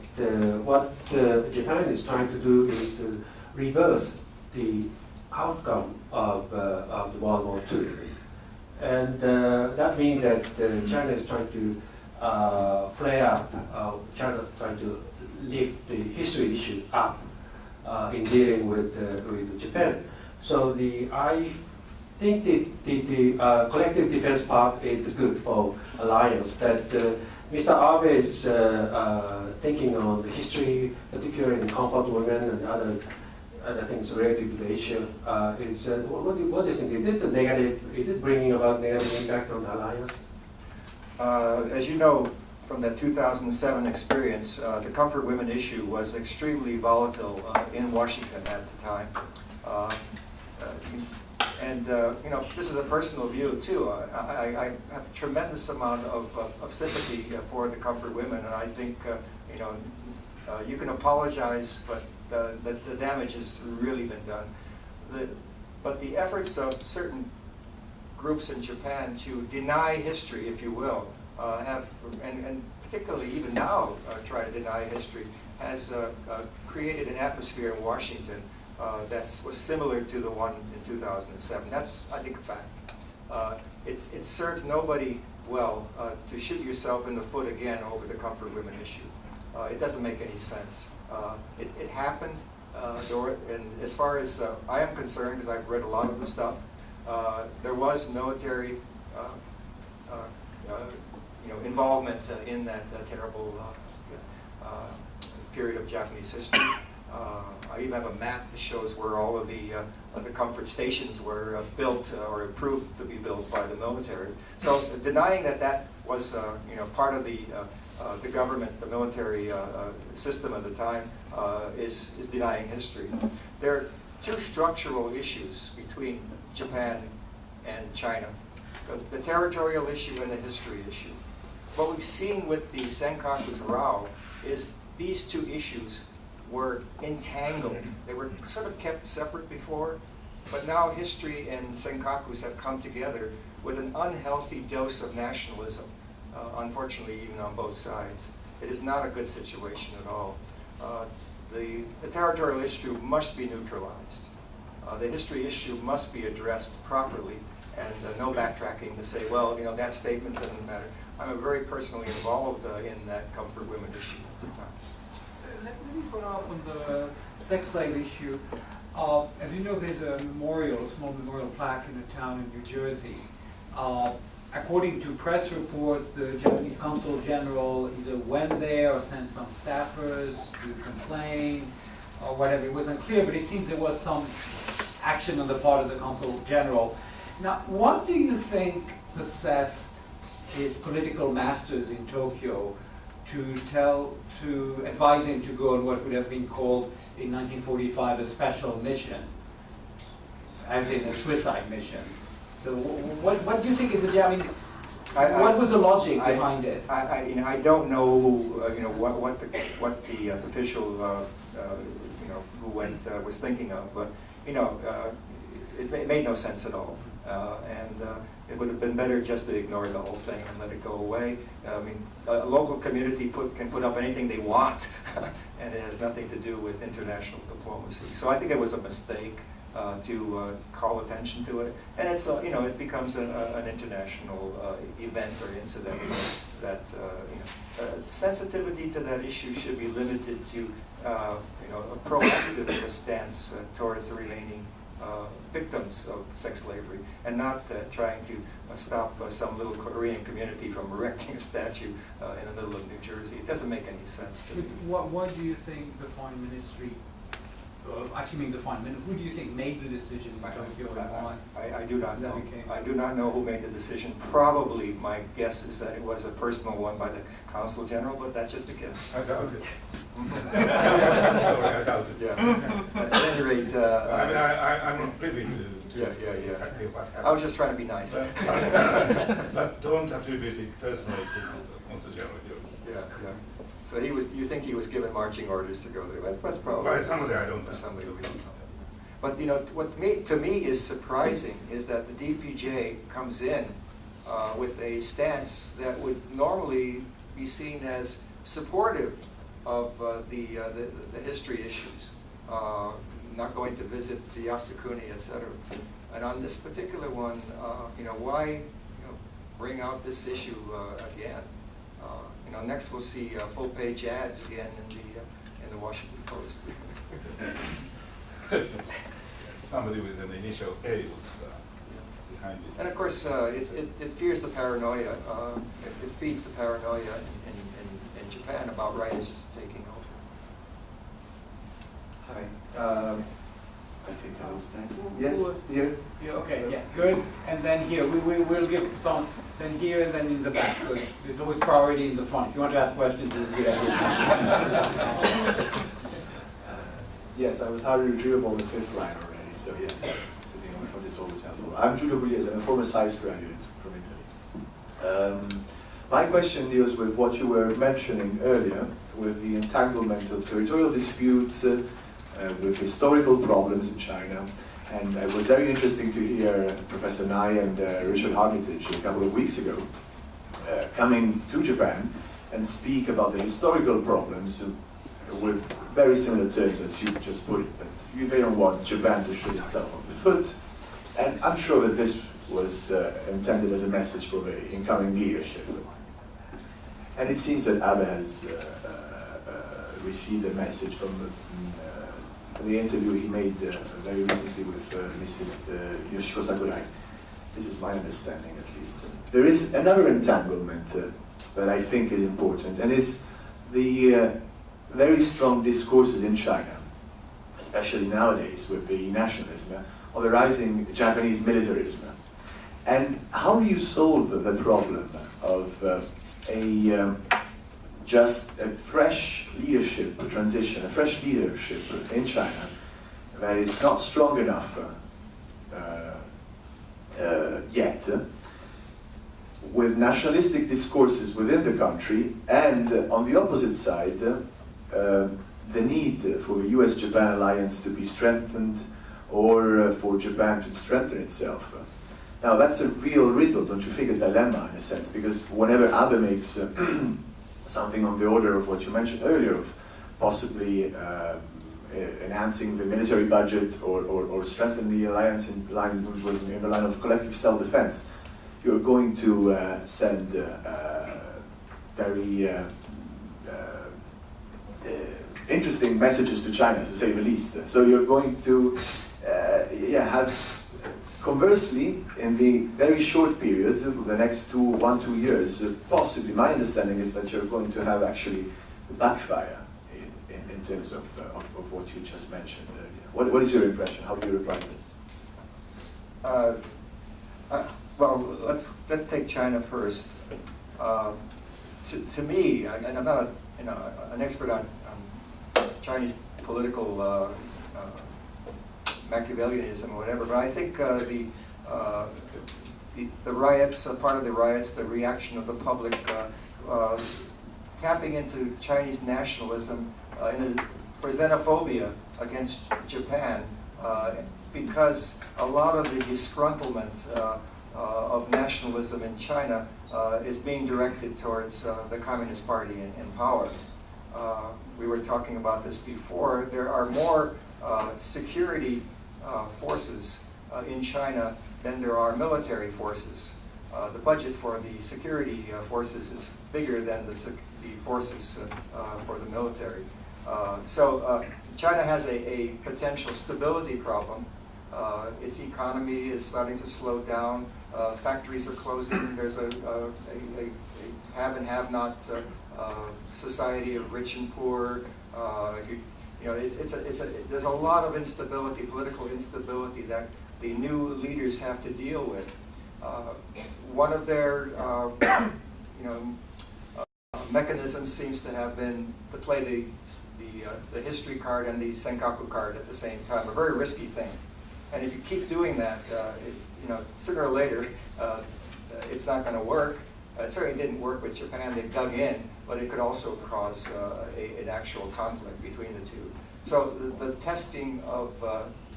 what Japan is trying to do is to reverse the outcome of the World War II. And that means that China is trying to flare up, China trying to lift the history issue up in dealing with Japan. So I think the collective defense part is good for alliance, that Mr. Abe is thinking on the history, particularly in comfort women and other things related to the issue. What do you think? Is it bringing about negative impact on the alliance? As you know, from that 2007 experience, the comfort women issue was extremely volatile in Washington at the time. And you know, this is a personal view too. I have a tremendous amount of sympathy for the comfort women, and I think you know, you can apologize, but the damage has really been done. But the efforts of certain groups in Japan to deny history, if you will, and particularly even now try to deny history, has created an atmosphere in Washington that was similar to the one in 2007. That's, I think, a fact. It serves nobody well to shoot yourself in the foot again over the comfort women issue. It doesn't make any sense. It happened, and as far as I am concerned, because I've read a lot of the stuff, there was military you know, involvement in that terrible period of Japanese history. I even have a map that shows where all of the comfort stations were built or approved to be built by the military. So denying that was you know, part of the government, the military system at the time, is denying history. two structural issues between Japan and China, the territorial issue and the history issue. What we've seen with the Senkaku's row is these two issues were entangled. They were sort of kept separate before, but now history and Senkakus have come together with an unhealthy dose of nationalism, unfortunately even on both sides. It is not a good situation at all. The territorial issue must be neutralized. The history issue must be addressed properly, and no backtracking to say, well, you know, that statement doesn't matter. I'm very personally involved in that comfort women issue at the time. Let me follow up on the sex slave issue. As you know, there's a memorial, a small memorial plaque in a town in New Jersey. According to press reports, the Japanese consul general either went there or sent some staffers to complain or whatever. It wasn't clear, but it seems there was some action on the part of the consul general. Now, what do you think possessed his political masters in Tokyo to advise him to go on what would have been called in 1945 a special mission, as in a suicide mission? So what do you think is the, I mean, what was the logic behind it? I don't know, what the official, who went was thinking of, but it made no sense at all, and it would have been better just to ignore the whole thing and let it go away. I mean, a local community can put up anything they want, and it has nothing to do with international diplomacy. So I think it was a mistake to call attention to it, and it's it becomes an international event or incident that sensitivity to that issue should be limited to a proactive stance towards the remaining victims of sex slavery, and not trying to stop some little Korean community from erecting a statue in the middle of New Jersey. It doesn't make any sense to me. What do you think the foreign ministry, assuming the foreign ministry, who do you think made the decision in Tokyo and why? I do not know. I do not know who made the decision. Probably my guess is that it was a personal one by the consul general, but that's just a guess. I doubt it. Sorry, I doubt it. Yeah. At any rate, I'm not privy to exactly what happened. I was just trying to be nice. But don't attribute it personally to consul general. Yeah. So you think he was given marching orders to go there? That's probably. By somebody I don't know. Somebody we don't know. But what to me is surprising is that the DPJ comes in with a stance that would normally be seen as supportive of the history issues, not going to visit the Yasukuni, etc. And on this particular one, why bring out this issue again? Next we'll see full-page ads again in the Washington Post. Somebody with an initial A was behind it. And of course, it fears the paranoia. It feeds the paranoia in Japan about rightists taking over. Hi. I think I was next. Yes, here. Yeah, okay, yes, good. And then here, we'll give some, then here and then in the back. Good. There's always priority in the front. If you want to ask questions, it's a good idea. Yes, I was highly retrievable on the fifth line already, so yes, sitting on the front is always helpful. I'm Giulio Pugliese, I'm a former science graduate from Italy. My question deals with what you were mentioning earlier, with the entanglement of territorial disputes, with historical problems in China. And it was very interesting to hear Professor Nye and Richard Armitage a couple of weeks ago coming to Japan and speak about the historical problems with very similar terms as you just put it. That they don't want Japan to shoot itself on the foot. And I'm sure that this was intended as a message for the incoming leadership. And it seems that Abe has received a message from the interview he made very recently with Mrs. Yoshiko Sakurai. This is my understanding, at least. There is another entanglement that I think is important, and is the very strong discourses in China, especially nowadays with the nationalism, of the rising Japanese militarism. And how do you solve the problem of just a fresh leadership transition, a fresh leadership in China, that is not strong enough yet, with nationalistic discourses within the country, and on the opposite side, the need for the US-Japan alliance to be strengthened, or for Japan to strengthen itself. Now that's a real riddle, don't you think, a dilemma in a sense, because whenever Abe makes something on the order of what you mentioned earlier, of possibly enhancing the military budget or strengthen the alliance in the line of collective self-defense, you're going to send very interesting messages to China, to say the least. So you're going to have, conversely, in the very short period, the next 2 years, possibly, my understanding is that you're going to have actually backfire in terms of what you just mentioned earlier. What is your impression? How do you reply to this? Well, let's take China first. To me, and I'm not an expert on Chinese political Machiavellianism or whatever, but I think the riots, part of the riots, the reaction of the public, tapping into Chinese nationalism for xenophobia against Japan, because a lot of the disgruntlement of nationalism in China is being directed towards the Communist Party in power. We were talking about this before. There are more security forces in China than there are military forces. The budget for the security forces is bigger than the forces for the military. So China has a potential stability problem. Its economy is starting to slow down. Factories are closing. There's a have and have not society of rich and poor. There's a lot of instability, political instability, that the new leaders have to deal with. One of their mechanisms seems to have been to play the history card and the Senkaku card at the same time, a very risky thing. And if you keep doing that, sooner or later, it's not going to work. It certainly didn't work with Japan. They dug in, but it could also cause an actual conflict between the two. So the testing of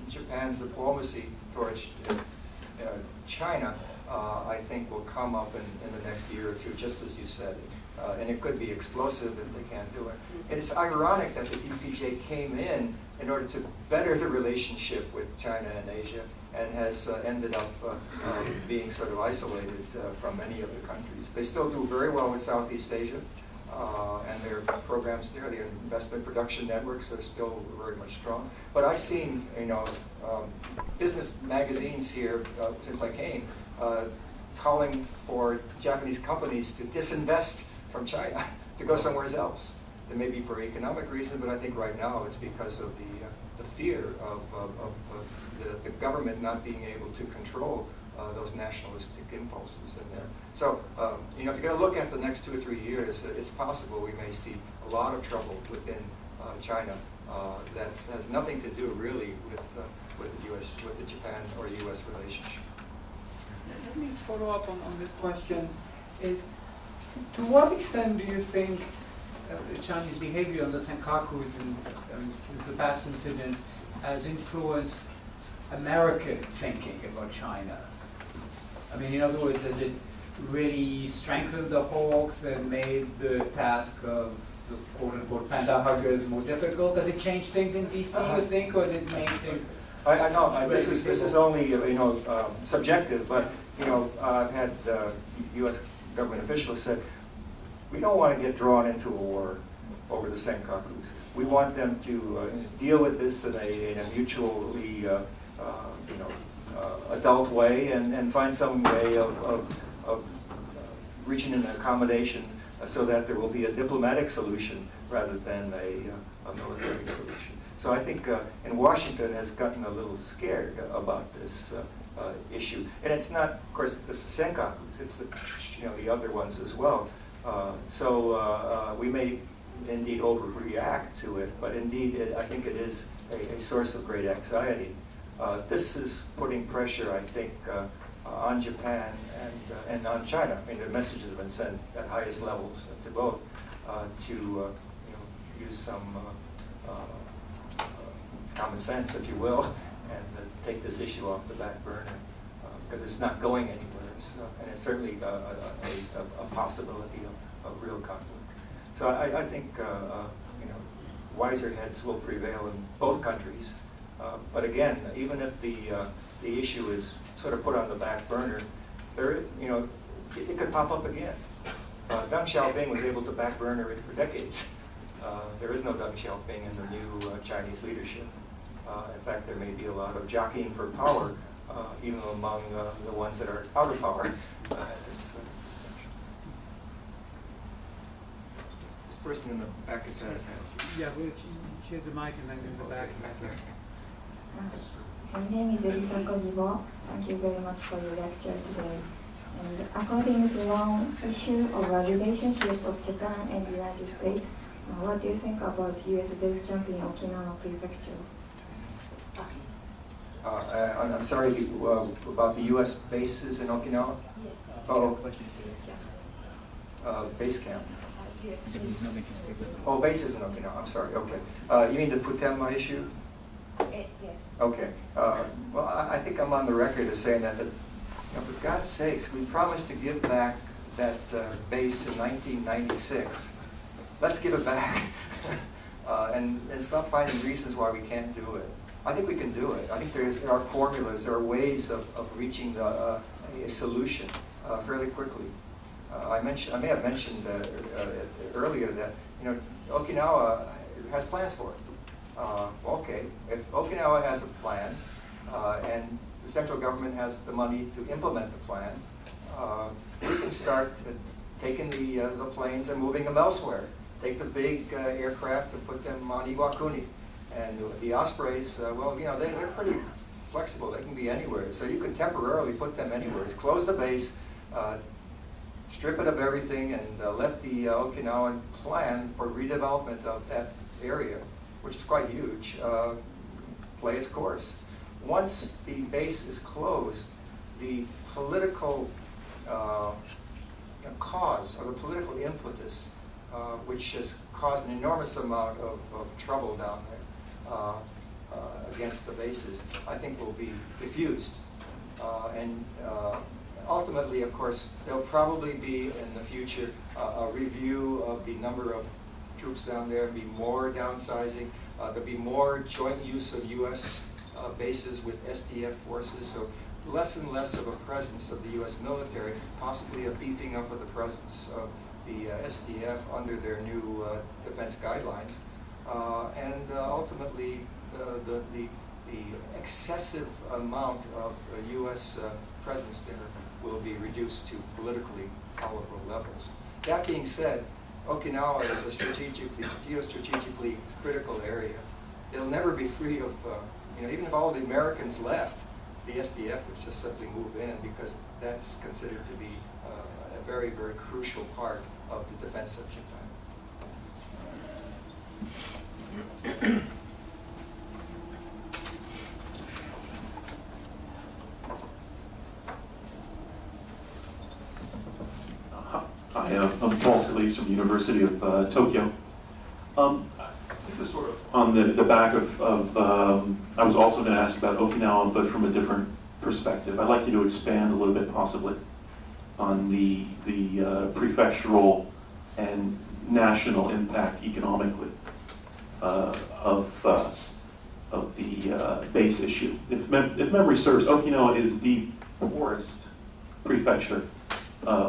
Japan's diplomacy towards China, I think, will come up in the next year or two, just as you said. And it could be explosive if they can't do it. And it's ironic that the DPJ came in order to better the relationship with China and Asia, and has ended up being sort of isolated from many of the countries. They still do very well with Southeast Asia, and their programs there, the investment production networks, are still very much strong. But I've seen, business magazines here since I came, calling for Japanese companies to disinvest from China, to go somewhere else. It may be for economic reasons, but I think right now it's because of the fear of the government not being able to control those nationalistic impulses in there. So, if you're going to look at the next 2 or 3 years, it's possible we may see a lot of trouble within China that has nothing to do really with the Japan or U.S. relationship. Let me follow up on this question. To what extent do you think the Chinese behavior on the Senkakus since the past incident has influenced American thinking about China? I mean, in other words, has it really strengthened the Hawks and made the task of the quote-unquote panda huggers more difficult? Does it change things in D.C., you think, or has it made things? I know this is only subjective, but I've had U.S. government officials said, we don't want to get drawn into a war over the Senkakus. We want them to deal with this in a mutually adult way, and find some way of reaching an accommodation so that there will be a diplomatic solution rather than a military solution. So I think in Washington has gotten a little scared about this issue, and it's not, of course, the Senkakus; it's the other ones as well. So we may indeed overreact to it, but indeed I think it is a source of great anxiety. This is putting pressure, I think, on Japan and on China. I mean, the messages have been sent at highest levels to both to use some common sense, if you will, and take this issue off the back burner because it's not going anywhere, and it's certainly a possibility of real conflict. So I think wiser heads will prevail in both countries. But again, even if the issue is sort of put on the back burner, it could pop up again. Deng Xiaoping was able to back burner it for decades. There is no Deng Xiaoping in the new Chinese leadership. In fact, there may be a lot of jockeying for power, even among the ones that are out of power at this juncture. This person in the back has had his hand. Yeah, well, she has a mic and then in the back. My name is Senkaku. Thank you very much for your lecture today. And according to one issue of a relationship of Japan and the United States, what do you think about U.S. base camp in Okinawa Prefecture? I'm sorry, about the U.S. bases in Okinawa? Yes. Oh, base camp. Oh, bases in Okinawa, I'm sorry, okay. You mean the Futenma issue? Yes. Okay. Well, I think I'm on the record as saying that, for God's sakes, we promised to give back that base in 1996. Let's give it back. And stop finding reasons why we can't do it. I think we can do it. I think there are formulas, there are ways of reaching a solution fairly quickly. I may have mentioned earlier that Okinawa has plans for it. Okay, if Okinawa has a plan and the central government has the money to implement the plan, we can start taking the planes and moving them elsewhere. Take the big aircraft and put them on Iwakuni. And the Ospreys, well, they're pretty flexible. They can be anywhere. So you can temporarily put them anywhere. Just close the base, strip it of everything, and let the Okinawan plan for redevelopment of that area, which is quite huge, play its course. Once the base is closed, the political cause, or the political impetus, which has caused an enormous amount of trouble down there against the bases, I think will be diffused. And ultimately, of course, there'll probably be in the future a review of the number of troops down there, be more downsizing, there'll be more joint use of U.S. Bases with SDF forces, so less and less of a presence of the U.S. military, possibly a beefing up of the presence of the SDF under their new defense guidelines, and ultimately the excessive amount of U.S. presence there will be reduced to politically tolerable levels. That being said, Okinawa is a geostrategically critical area. It'll never be free of, even if all the Americans left, the SDF would just simply move in because that's considered to be a very, very crucial part of the defense of Japan. Hi, I'm Paul Scalise from the University of Tokyo. This is sort of on the back of I was also going to ask about Okinawa, but from a different perspective. I'd like you to expand a little bit, possibly, on the prefectural and national impact economically of the base issue. If memory serves, Okinawa is the poorest prefecture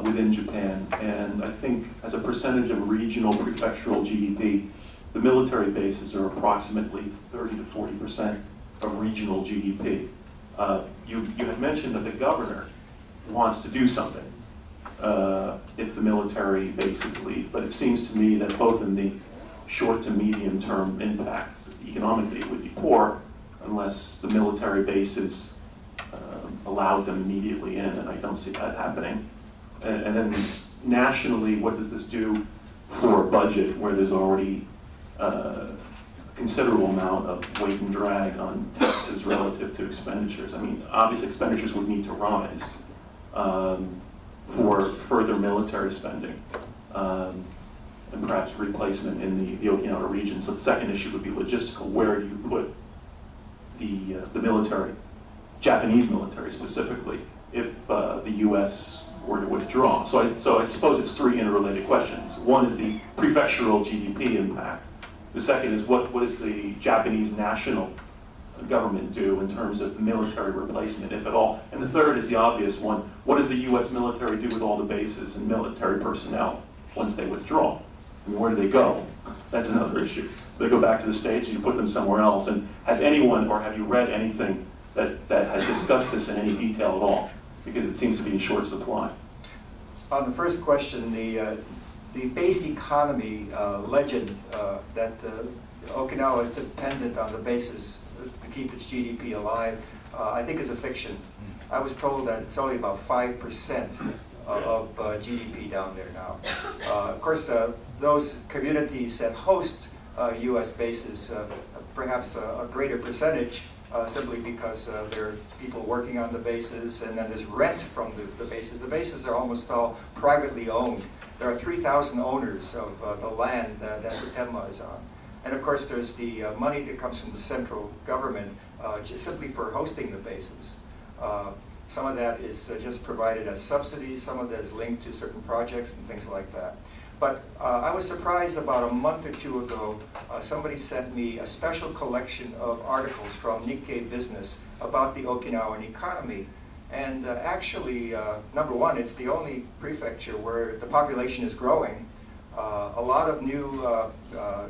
within Japan, and I think as a percentage of regional prefectural GDP, the military bases are approximately 30 to 40% of regional GDP. You had mentioned that the governor wants to do something if the military bases leave, but it seems to me that both in the short to medium term impacts, economically it would be poor unless the military bases allowed them immediately in, and I don't see that happening. And then nationally, what does this do for a budget where there's already considerable amount of weight and drag on taxes relative to expenditures. I mean, obviously expenditures would need to rise for further military spending and perhaps replacement in the Okinawa region. So the second issue would be logistical. Where do you put the military, Japanese military specifically, if the U.S. were to withdraw? So I suppose it's three interrelated questions. One is the prefectural GDP impact. The second is what does the Japanese national government do in terms of military replacement, if at all? And the third is the obvious one. What does the U.S. military do with all the bases and military personnel once they withdraw? I mean, where do they go? That's another issue. They go back to the States, or you put them somewhere else. And has anyone, or have you read anything that has discussed this in any detail at all? Because it seems to be in short supply. On the first question, the base economy legend that Okinawa is dependent on the bases to keep its GDP alive, I think is a fiction. I was told that it's only about 5% of GDP down there now. Of course, those communities that host U.S. bases, perhaps a greater percentage, simply because there are people working on the bases, and then there's rent from the bases. The bases are almost all privately owned. There are 3,000 owners of the land that Futenma is on. And of course, there's the money that comes from the central government just simply for hosting the bases. Some of that is just provided as subsidies, some of that is linked to certain projects and things like that. But I was surprised about a month or two ago, somebody sent me a special collection of articles from Nikkei Business about the Okinawan economy. And actually, number one, it's the only prefecture where the population is growing. A lot of new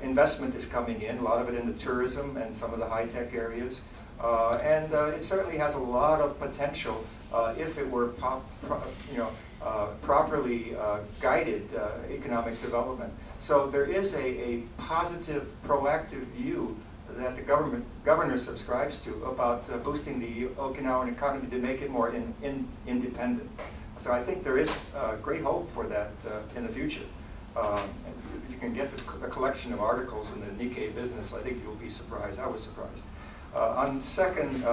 investment is coming in, a lot of it in the tourism and some of the high-tech areas. And it certainly has a lot of potential if it were properly guided economic development. So there is a positive, proactive view that the governor subscribes to about boosting the Okinawan economy to make it more independent. So I think there is great hope for that in the future. You can get a collection of articles in the Nikkei Business. I think you'll be surprised. I was surprised. On second,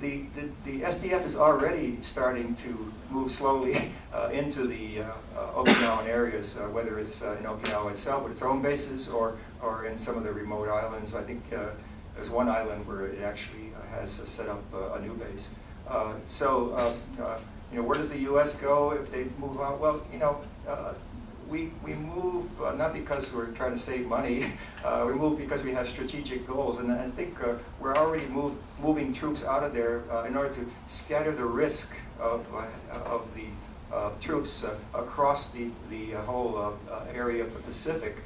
the SDF is already starting to move slowly into the Okinawan areas, whether it's in Okinawa itself with its own bases or in some of the remote islands. I think there's one island where it actually has set up a new base. Where does the U.S. go if they move out? Well, we move not because we're trying to save money. We move because we have strategic goals, and I think we're already moving troops out of there in order to scatter the risk of the troops across the whole area of the Pacific,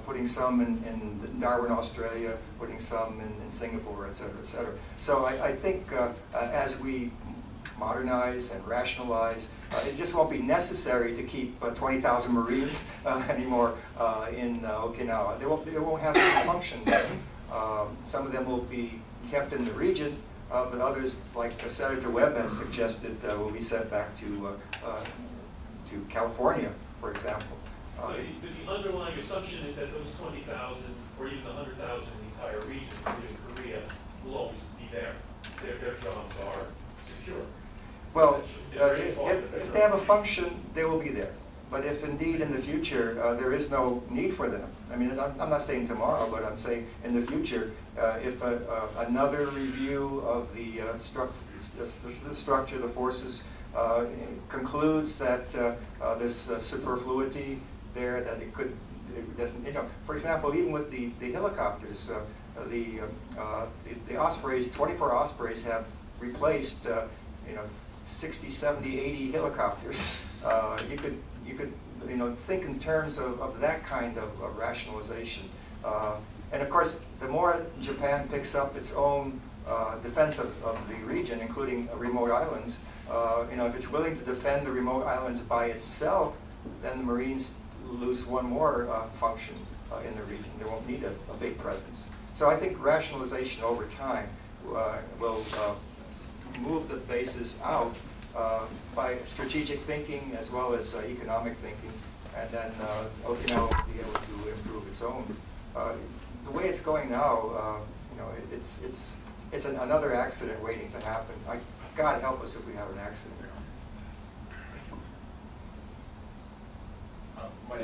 putting some in Darwin, Australia, putting some in Singapore, et cetera, et cetera. So I think as we modernize and rationalize, it just won't be necessary to keep 20,000 Marines anymore in Okinawa. They won't have any function there. Some of them will be kept in the region, but others, like Senator Webb has suggested, will be sent back to California, for example. But the underlying assumption is that those 20,000 or even the 100,000 in the entire region, including Korea, will always be there. Their jobs are secure. Well, if they have a function, they will be there. But if indeed in the future there is no need for them, I mean, I'm not saying tomorrow, but I'm saying in the future, if another review of the structure of the forces concludes that this superfluity there, that it doesn't, for example, even with the helicopters, the Ospreys, 24 Ospreys have replaced, 60, 70, 80 helicopters. You could think in terms of that kind of rationalization. And of course, the more Japan picks up its own defense of the region, including remote islands, if it's willing to defend the remote islands by itself, then the Marines lose one more function in the region. They won't need a big presence. So I think rationalization over time will move the bases out by strategic thinking as well as economic thinking, and then Okinawa will be able to improve its own the way it's going now, you know, it's another accident waiting to happen. God help us if we have an accident. My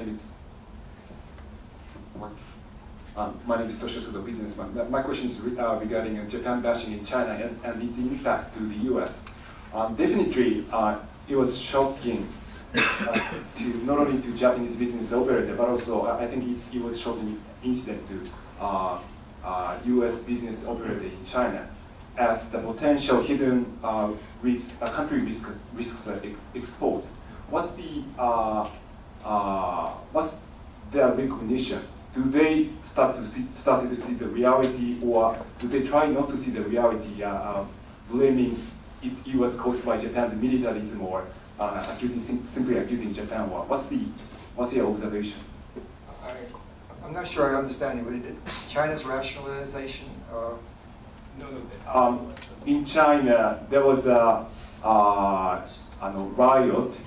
name is Toshisuke, the businessman. My question is regarding Japan bashing in China and its impact to the U.S. Definitely, it was shocking to not only to Japanese business operator, but also I think it was shocking incident to U.S. business operator in China, as the potential hidden country risks are exposed. What's their recognition? Do they start to see the reality, or do they try not to see the reality, blaming its U.S. caused by Japan's militarism, or simply accusing Japan? Or what's your observation? I'm not sure I understand you. China's rationalization? In China, there was a riot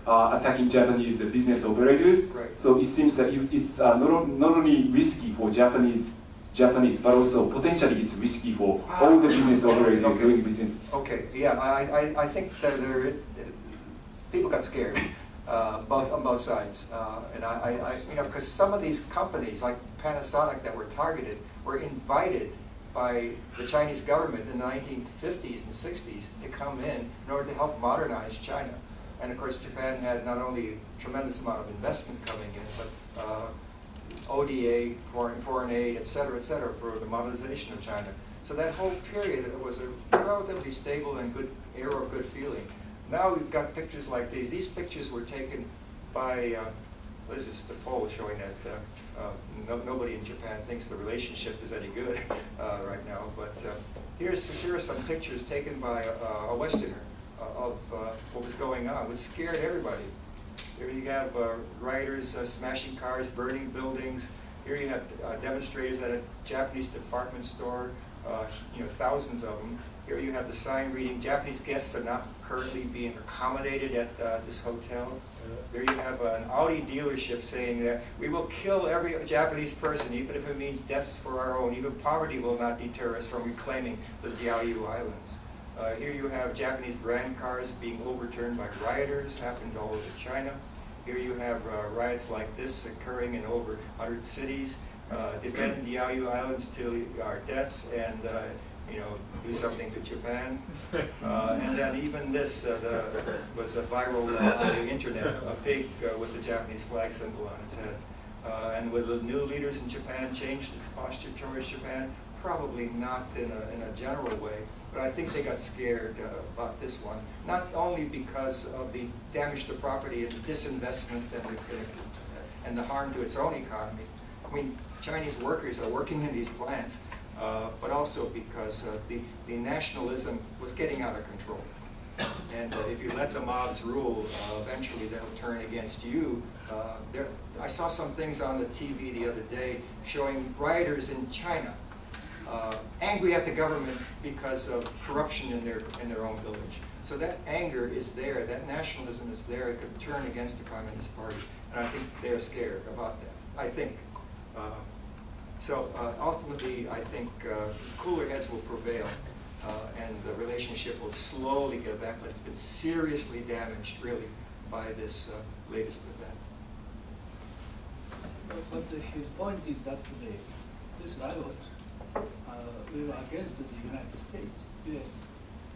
attacking Japanese business operators. Right. So it seems that it's not only risky for Japanese, but also potentially it's risky for all the business operators doing business. Okay, yeah, I think that people got scared, on both sides, and you know, because some of these companies like Panasonic that were targeted were invited by the Chinese government in the 1950s and 60s to come in order to help modernize China. And of course, Japan had not only a tremendous amount of investment coming in, but ODA, foreign aid, et cetera, for the modernization of China. So that whole period, it was a relatively stable and good era of good feeling. Now we've got pictures like these. These pictures were taken by, this is the poll showing that nobody in Japan thinks the relationship is any good right now. But here are some pictures taken by a Westerner of what was going on, which scared everybody. Here you have rioters smashing cars, burning buildings. Here you have demonstrators at a Japanese department store, you know, thousands of them. Here you have the sign reading, Japanese guests are not currently being accommodated at this hotel. There you have an Audi dealership saying that we will kill every Japanese person, even if it means deaths for our own. Even poverty will not deter us from reclaiming the Diaoyu Islands. Here you have Japanese brand cars being overturned by rioters, happened all over China. Here you have riots like this occurring in over 100 cities. Defend the Diaoyu Islands till our deaths, and you know, do something to Japan. And then even this was a viral on the internet, a pig with the Japanese flag symbol on its head. And will the new leaders in Japan change its posture towards Japan? Probably not in a general way, but I think they got scared about this one. Not only because of the damage to property and the disinvestment and the harm to its own economy. I mean, Chinese workers are working in these plants, but also because the nationalism was getting out of control. And if you let the mobs rule, eventually they'll turn against you. I saw some things on the TV the other day showing rioters in China angry at the government because of corruption in their own village. So that anger is there, that nationalism is there. It could turn against the Communist Party, and I think they're scared about that. I think. So ultimately, I think cooler heads will prevail, and the relationship will slowly get back, but it's been seriously damaged, really, by this latest event. But his point is that this riot, we were against the United States, U.S.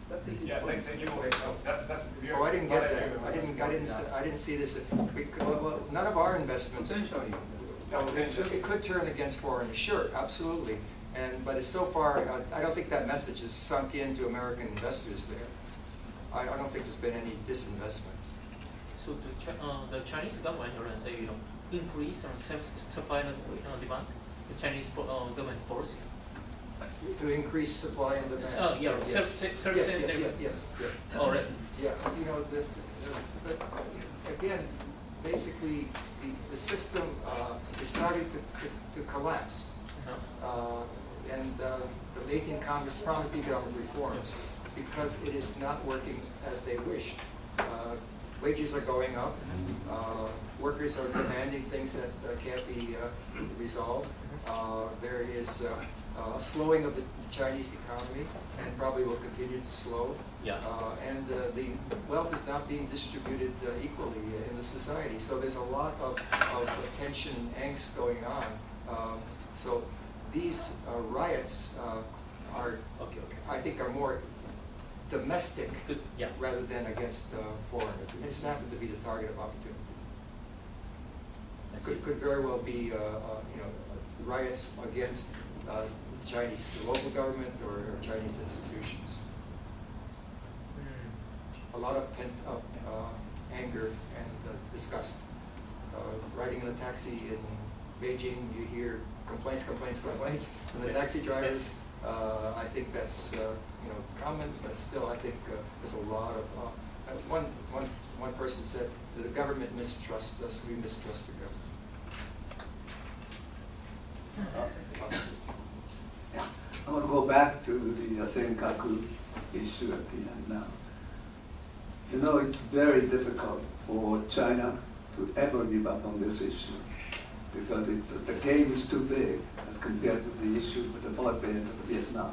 That's his point. Thank you. That's Oh, I didn't get that. I didn't see this. Well, none of our investments. Potentially. It could turn against foreigners, sure, absolutely. But it's so far, I don't think that message has sunk into American investors there. I don't think there's been any disinvestment. So the Chinese government, say, increase on supply and demand, the Chinese government policy. To increase supply and demand. Oh, yeah, yes. All right. Yeah, again, basically, the system is starting to collapse. And the 18th Congress promised economic reform because it is not working as they wished. wages are going up. Workers are demanding things that can't be resolved. There is a slowing of the Chinese economy, and probably will continue to slow. Yeah. And the wealth is not being distributed equally in the society. So there's a lot of tension and angst going on. So these riots are, I think, are more domestic rather than against foreigners. They just happen to be the target of opportunity. Could very well be riots against Chinese local government or Chinese institutions. A lot of pent-up anger and disgust. Riding in a taxi in Beijing, you hear complaints from the taxi drivers. I think that's common, but still, I think there's a lot of. One person said that the government mistrusts us. We mistrust the government. Yeah. I want to go back to the Senkaku issue at the end now. You know, it's very difficult for China to ever give up on this issue because the game is too big as compared to the issue with the Philippines and Vietnam.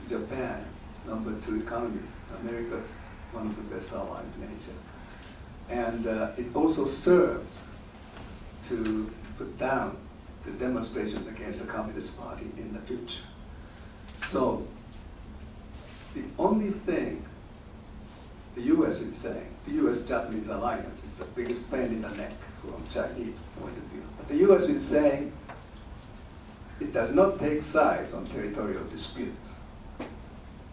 Japan, #2 economy. America's one of the best allies in Asia. And it also serves to put down the demonstrations against the Communist Party in the future. So the only thing the U.S. is saying, the U.S.-Japanese alliance is the biggest pain in the neck from Chinese point of view. But the U.S. is saying it does not take sides on territorial disputes.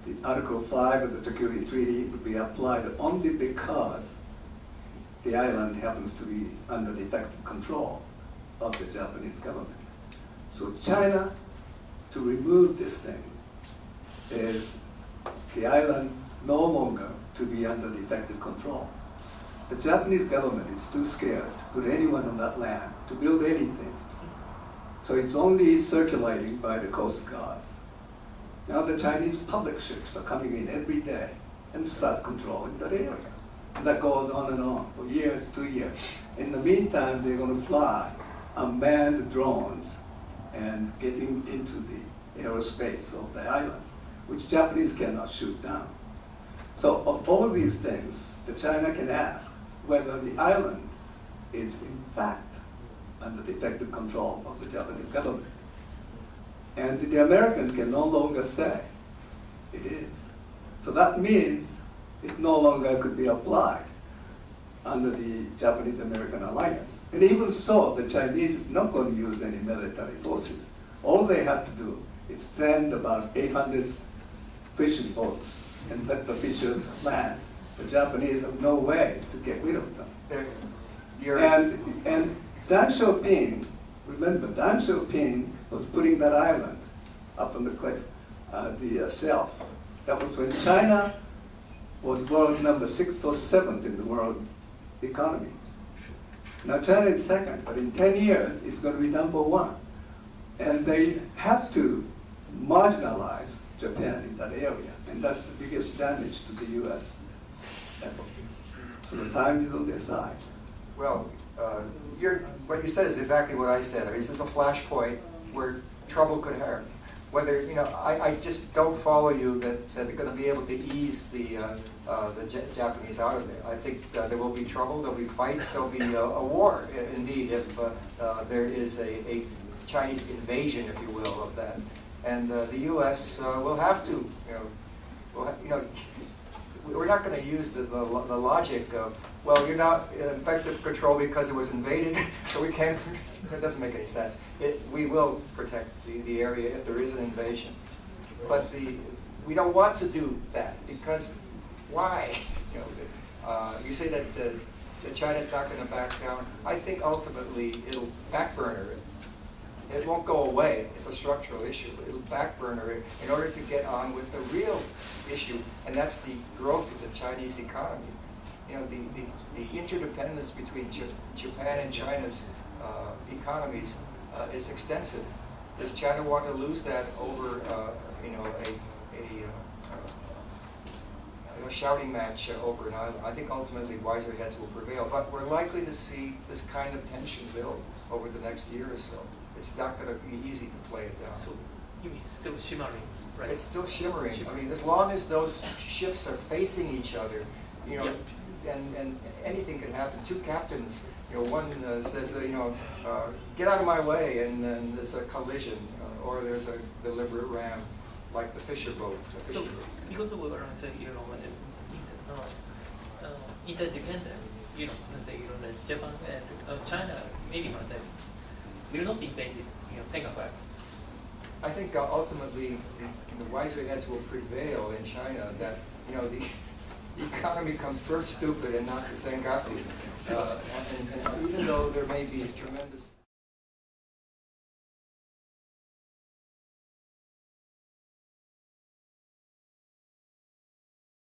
The Article 5 of the Security Treaty would be applied only because the island happens to be under the effective control of the Japanese government. So China, to remove this thing, is the island no longer to be under the effective control. The Japanese government is too scared to put anyone on that land to build anything. So it's only circulating by the coast guards. Now the Chinese public ships are coming in every day and start controlling that area. And that goes on for years, 2 years. In the meantime, they're going to fly unmanned drones and getting into the aerospace of the islands, which Japanese cannot shoot down. So of all these things, the China can ask whether the island is in fact under the effective control of the Japanese government. And the Americans can no longer say it is. So that means it no longer could be applied under the Japanese-American alliance. And even so, the Chinese is not going to use any military forces. All they have to do is send about 800 fishing boats and let the fishers land. The Japanese have no way to get rid of them. And Deng Xiaoping, remember, Deng Xiaoping was putting that island up on the cliff, the shelf. That was when China was world number 6th or 7th in the world economy. Now China is second, but in 10 years, it's going to be number 1. And they have to marginalize Japan in that area. And that's the biggest damage to the U.S. effort. So the time is on their side. Well, what you said is exactly what I said. I mean, this is a flashpoint where trouble could happen. Whether, I just don't follow you that they're going to be able to ease the Japanese out of there. I think there will be trouble, there'll be fights, there'll be a war, indeed, if there is a Chinese invasion, if you will, of that. And the U.S. Will have to, we're not going to use the logic of, well, you're not in effective control because it was invaded, so we can't. That doesn't make any sense. We will protect the area if there is an invasion. But we don't want to do that because why? You say that China's not going to back down. I think ultimately it'll backburner it. It won't go away. It's a structural issue. It'll backburner it in order to get on with the real issue, and that's the growth of the Chinese economy. The interdependence between Japan and China's economies is extensive. Does China want to lose that over shouting match over an island. I think ultimately wiser heads will prevail, but we're likely to see this kind of tension build over the next year or so. It's not going to be easy to play it down. So you mean still shimmering, right? It's still shimmering. I mean, as long as those ships are facing each other, you know, and anything can happen. Two captains, you know, one says that, you know, get out of my way, and then there's a collision, or there's a deliberate ram, like the Fisher boat. So because we were saying, you know, interdependent, you know, let's say, you know, Japan and China, maybe not that, will not invade, you know, Senkaku Islands. I think ultimately the wiser heads will prevail in China. That, you know, the economy comes first stupid and not the Senkaku. And even though there may be tremendous